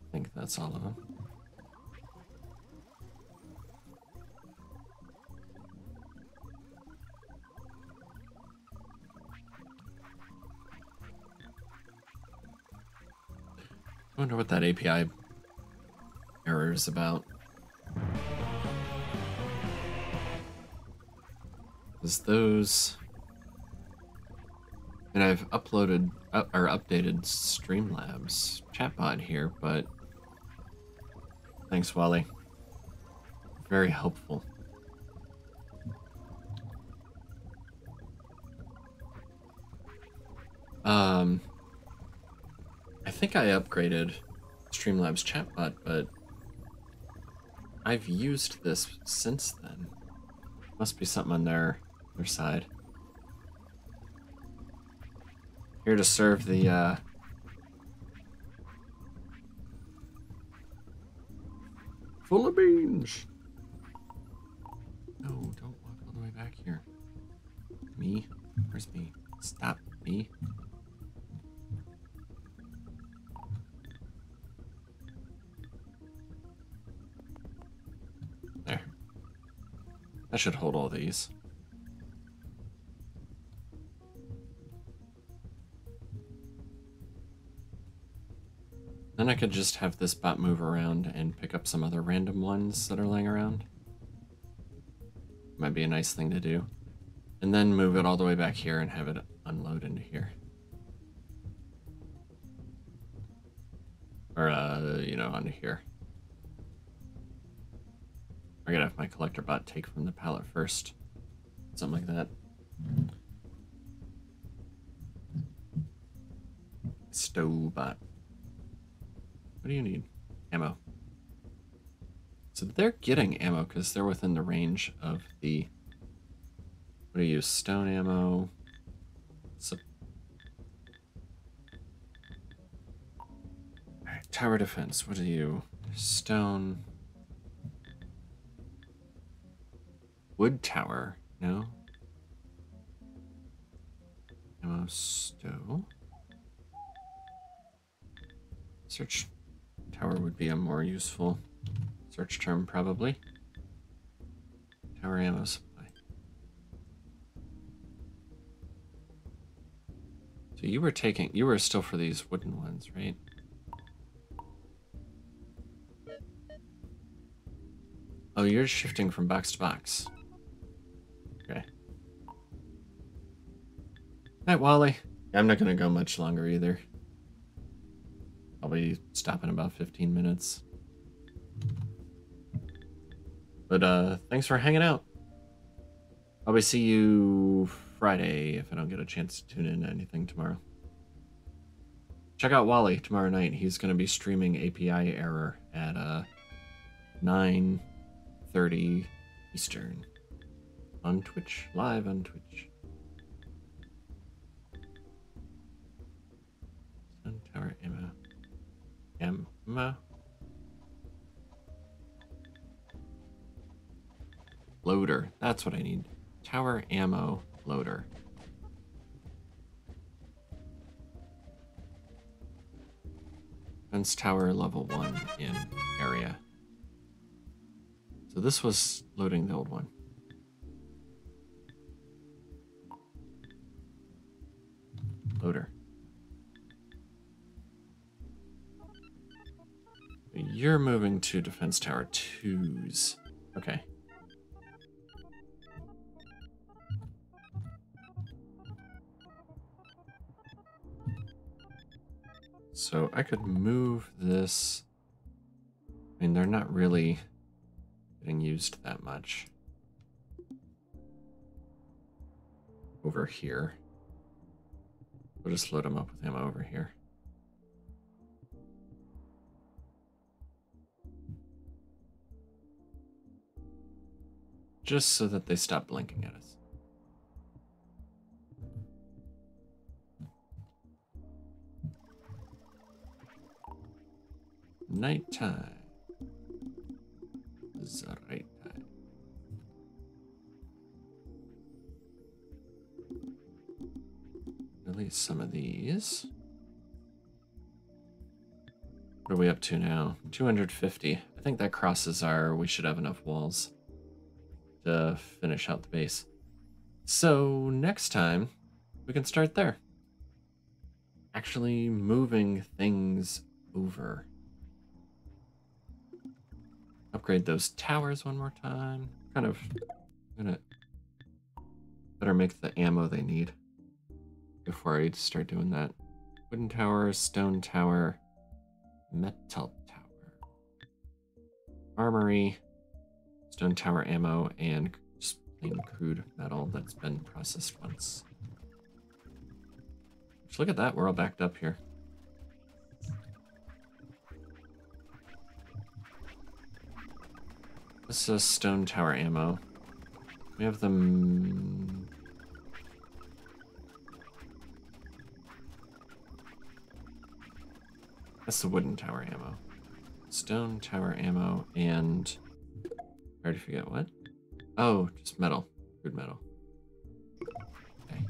I think that's all of them. I wonder what that API error is about. Is those... And I've uploaded or updated Streamlabs chatbot here, but thanks, Wally. Very helpful. I think I upgraded Streamlabs chatbot, but I've used this since then. Must be something on their side. Here to serve the full of beans. No, don't walk all the way back here. Me? Where's me? Stop me. There. That should hold all these. Then I could just have this bot move around and pick up some other random ones that are laying around. Might be a nice thing to do. And then move it all the way back here and have it unload into here. Or, you know, onto here. I gotta have my collector bot take from the pallet first. Something like that. Stove bot. What do you need? Ammo. So they're getting ammo because they're within the range of the... What do you use? Stone ammo. Alright, tower defense. What do you... Stone... Wood tower. No? Ammo stove. Search tower would be a more useful search term, probably. Tower ammo supply. So you were still for these wooden ones, right? Oh, you're shifting from box to box. Okay. Night, Wally. I'm not gonna go much longer either. I'll be stopping about 15 minutes. But thanks for hanging out. Probably see you Friday if I don't get a chance to tune in to anything tomorrow. Check out Wally tomorrow night. He's going to be streaming API Error at 9:30 Eastern on Twitch, live on Twitch. Sun Tower Ammo. Ammo. Loader. That's what I need. Tower ammo loader. Fence tower level 1 in area. So this was loading the old one. Loader. You're moving to defense tower 2s. Okay. So I could move this. I mean, they're not really getting used that much. Over here. We'll just load them up with ammo over here. Just so that they stop blinking at us. Nighttime is the right time. Release some of these. What are we up to now? 250. I think that crosses our... We should have enough walls to finish out the base. So next time, we can start there. Actually moving things over. Upgrade those towers one more time. Kind of gonna better make the ammo they need before I start doing that. Wooden tower, stone tower, metal tower, armory, stone tower ammo, and just plain crude metal that's been processed once. Just look at that, we're all backed up here. This is stone tower ammo. We have them. That's the wooden tower ammo. Stone tower ammo and... I already forget what? Oh, just metal. Crude metal. Okay.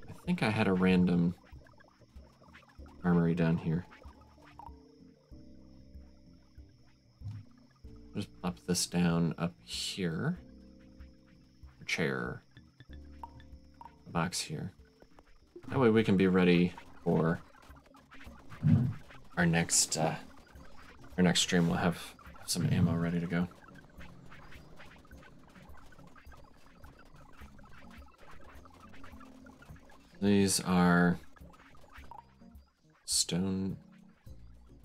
I think I had a random armory down here. Just plop this down up here. A chair. A box here. That way we can be ready for our next stream we'll have some ammo ready to go. These are stone.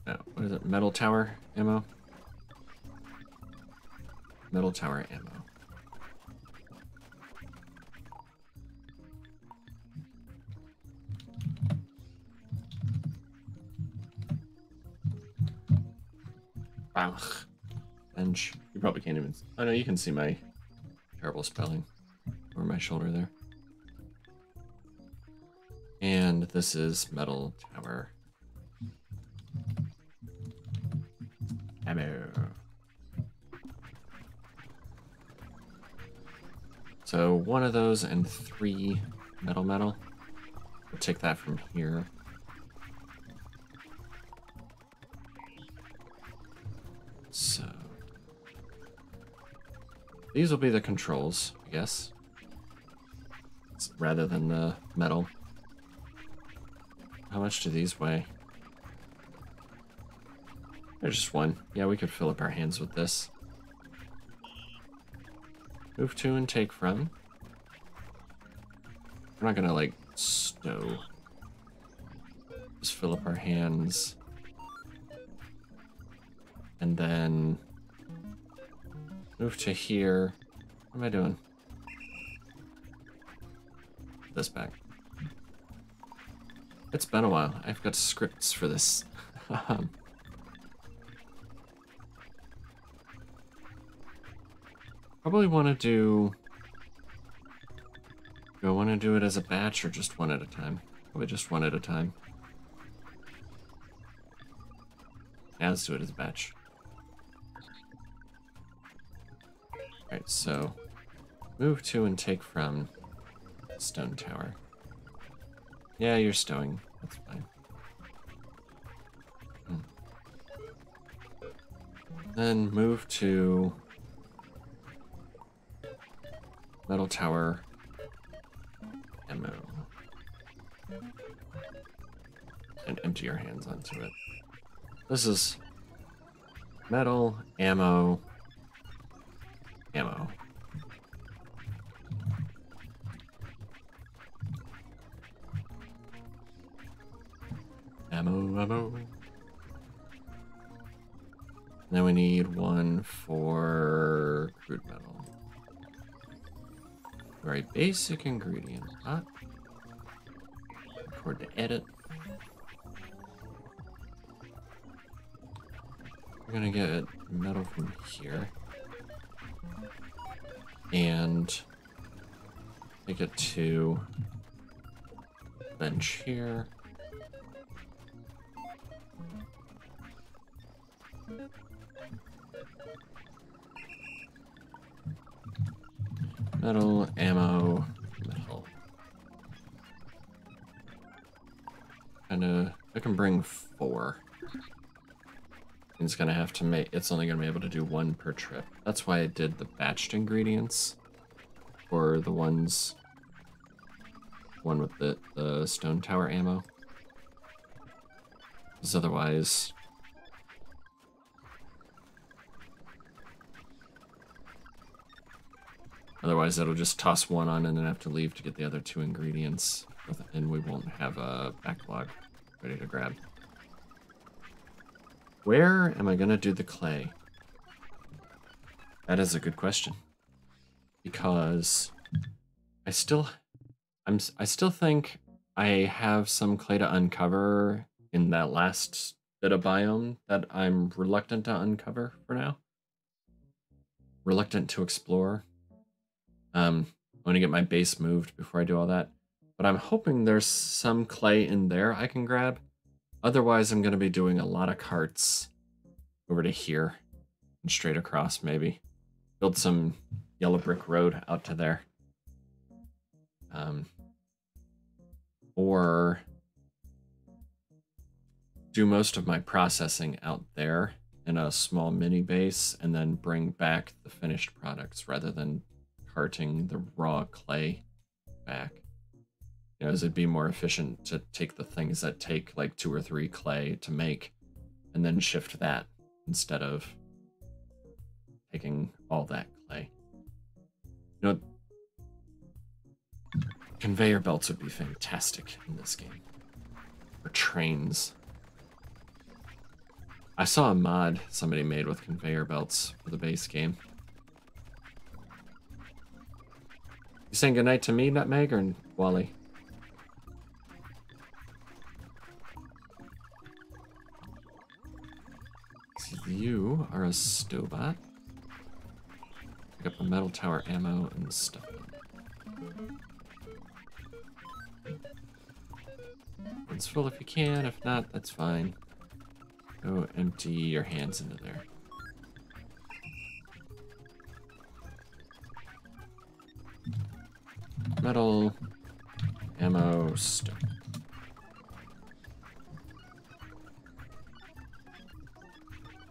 No, what is it? Metal tower ammo. Metal tower ammo. Wow. Bench. You probably can't even. Oh no, you can see my terrible spelling over my shoulder there. And this is metal tower ammo. So one of those and 3 metal. We'll take that from here. So these will be the controls, I guess, rather than the metal. How much do these weigh? There's just 1. Yeah, we could fill up our hands with this. Move to and take from. We're not gonna like stow. Just fill up our hands. And then move to here. What am I doing? This back. It's been a while. I've got scripts for this. Probably want to do... Do I want to do it as a batch or just one at a time? Probably just one at a time. Yeah, let's do it as a batch. Alright, so move to and take from stone tower. Yeah, you're stowing. That's fine. Then move to metal tower ammo. And empty your hands onto it. This is metal, ammo, ammo. Ammo. Then we need 1 for crude metal. Very basic ingredient. Record to edit. We're gonna get metal from here. And take it to bench here. Metal, ammo, metal. I can bring 4. It's gonna have to make, it's only gonna be able to do 1 per trip. That's why I did the batched ingredients for the one with the stone tower ammo. Because otherwise, it'll just toss 1 on and then have to leave to get the other 2 ingredients, and we won't have a backlog ready to grab. Where am I gonna do the clay? That is a good question, because I still think I have some clay to uncover in that last bit of biome that I'm reluctant to uncover for now. Reluctant to explore. I want to get my base moved before I do all that. But I'm hoping there's some clay in there I can grab. Otherwise, I'm going to be doing a lot of carts over to here and straight across, maybe. Build some yellow brick road out to there. Or do most of my processing out there in a small mini base and then bring back the finished products rather than carting the raw clay back. You know, as it'd be more efficient to take the things that take like 2 or 3 clay to make and then shift that instead of taking all that clay. You know, conveyor belts would be fantastic in this game. Or trains. I saw a mod somebody made with conveyor belts for the base game. You saying goodnight to me, Nutmeg, or Wally? See, you are a Stobot. Pick up the metal tower ammo and stuff. It's full if you can, if not, that's fine. Go empty your hands into there. Metal, ammo, stone.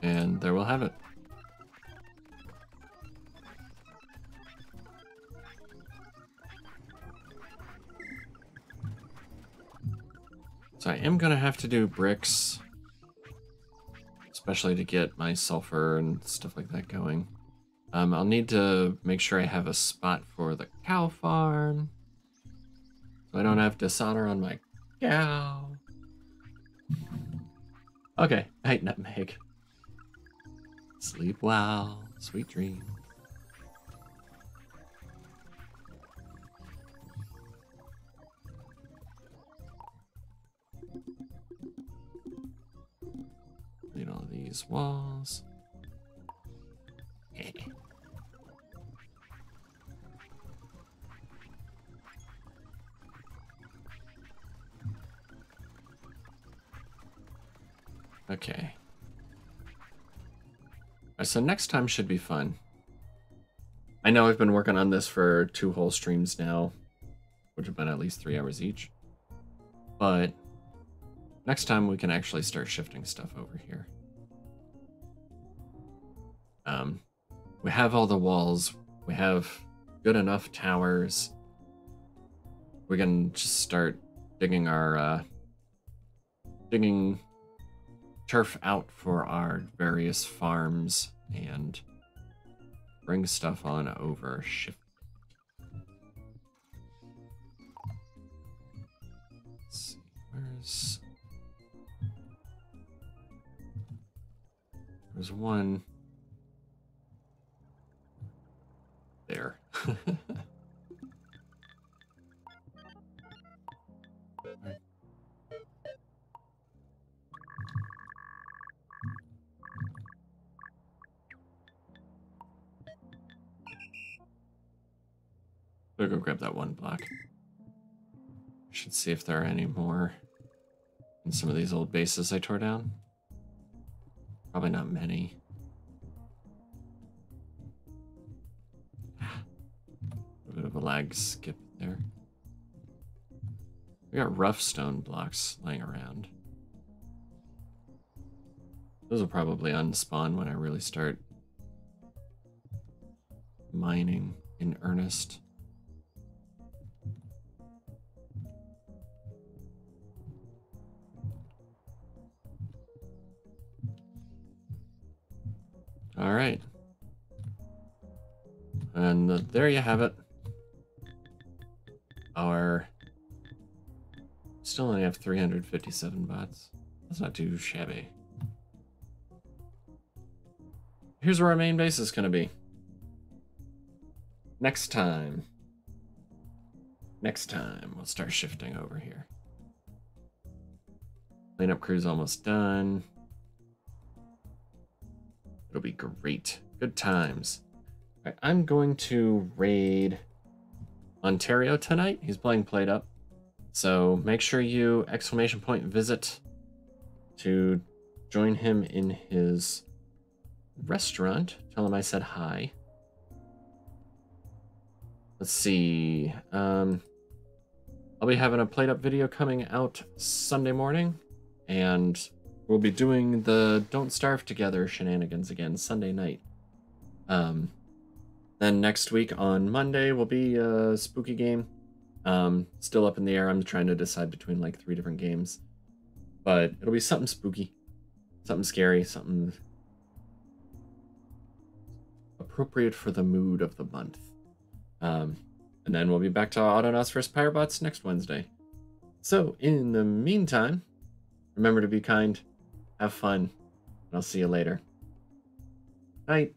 And there we'll have it. So I am gonna have to do bricks, especially to get my sulfur and stuff like that going. I'll need to make sure I have a spot for the cow farm, so I don't have dishonor on my cow. Okay, night, Nutmeg. Sleep well, sweet dream. Clean all these walls. Okay. Alright, so next time should be fun. I know I've been working on this for 2 whole streams now, which have been at least 3 hours each. But next time we can actually start shifting stuff over here. We have all the walls. We have good enough towers. We can just start digging our digging turf out for our various farms and bring stuff on over. Shift. Let's see, there's one there. Right. I'll go grab that one block. Should see if there are any more in some of these old bases I tore down. Probably not many. A bit of a lag skip there. We got rough stone blocks laying around. Those will probably unspawn when I really start mining in earnest. All right. And there you have it. Our still only have 357 bots. That's not too shabby. Here's where our main base is going to be. Next time we'll start shifting over here. Cleanup crew's almost done. It'll be great. Good times. All right, I'm going to raid Ontario tonight. He's playing Played Up. So make sure you !visit to join him in his restaurant. Tell him I said hi. Let's see. I'll be having a Played Up video coming out Sunday morning, and we'll be doing the Don't Starve Together shenanigans again Sunday night. Then next week on Monday will be a spooky game. Still up in the air. I'm trying to decide between like 3 different games, but it'll be something spooky. Something scary, something appropriate for the mood of the month. And then we'll be back to Autonauts vs. Piratebots next Wednesday. So, in the meantime, remember to be kind, have fun, and I'll see you later. Night.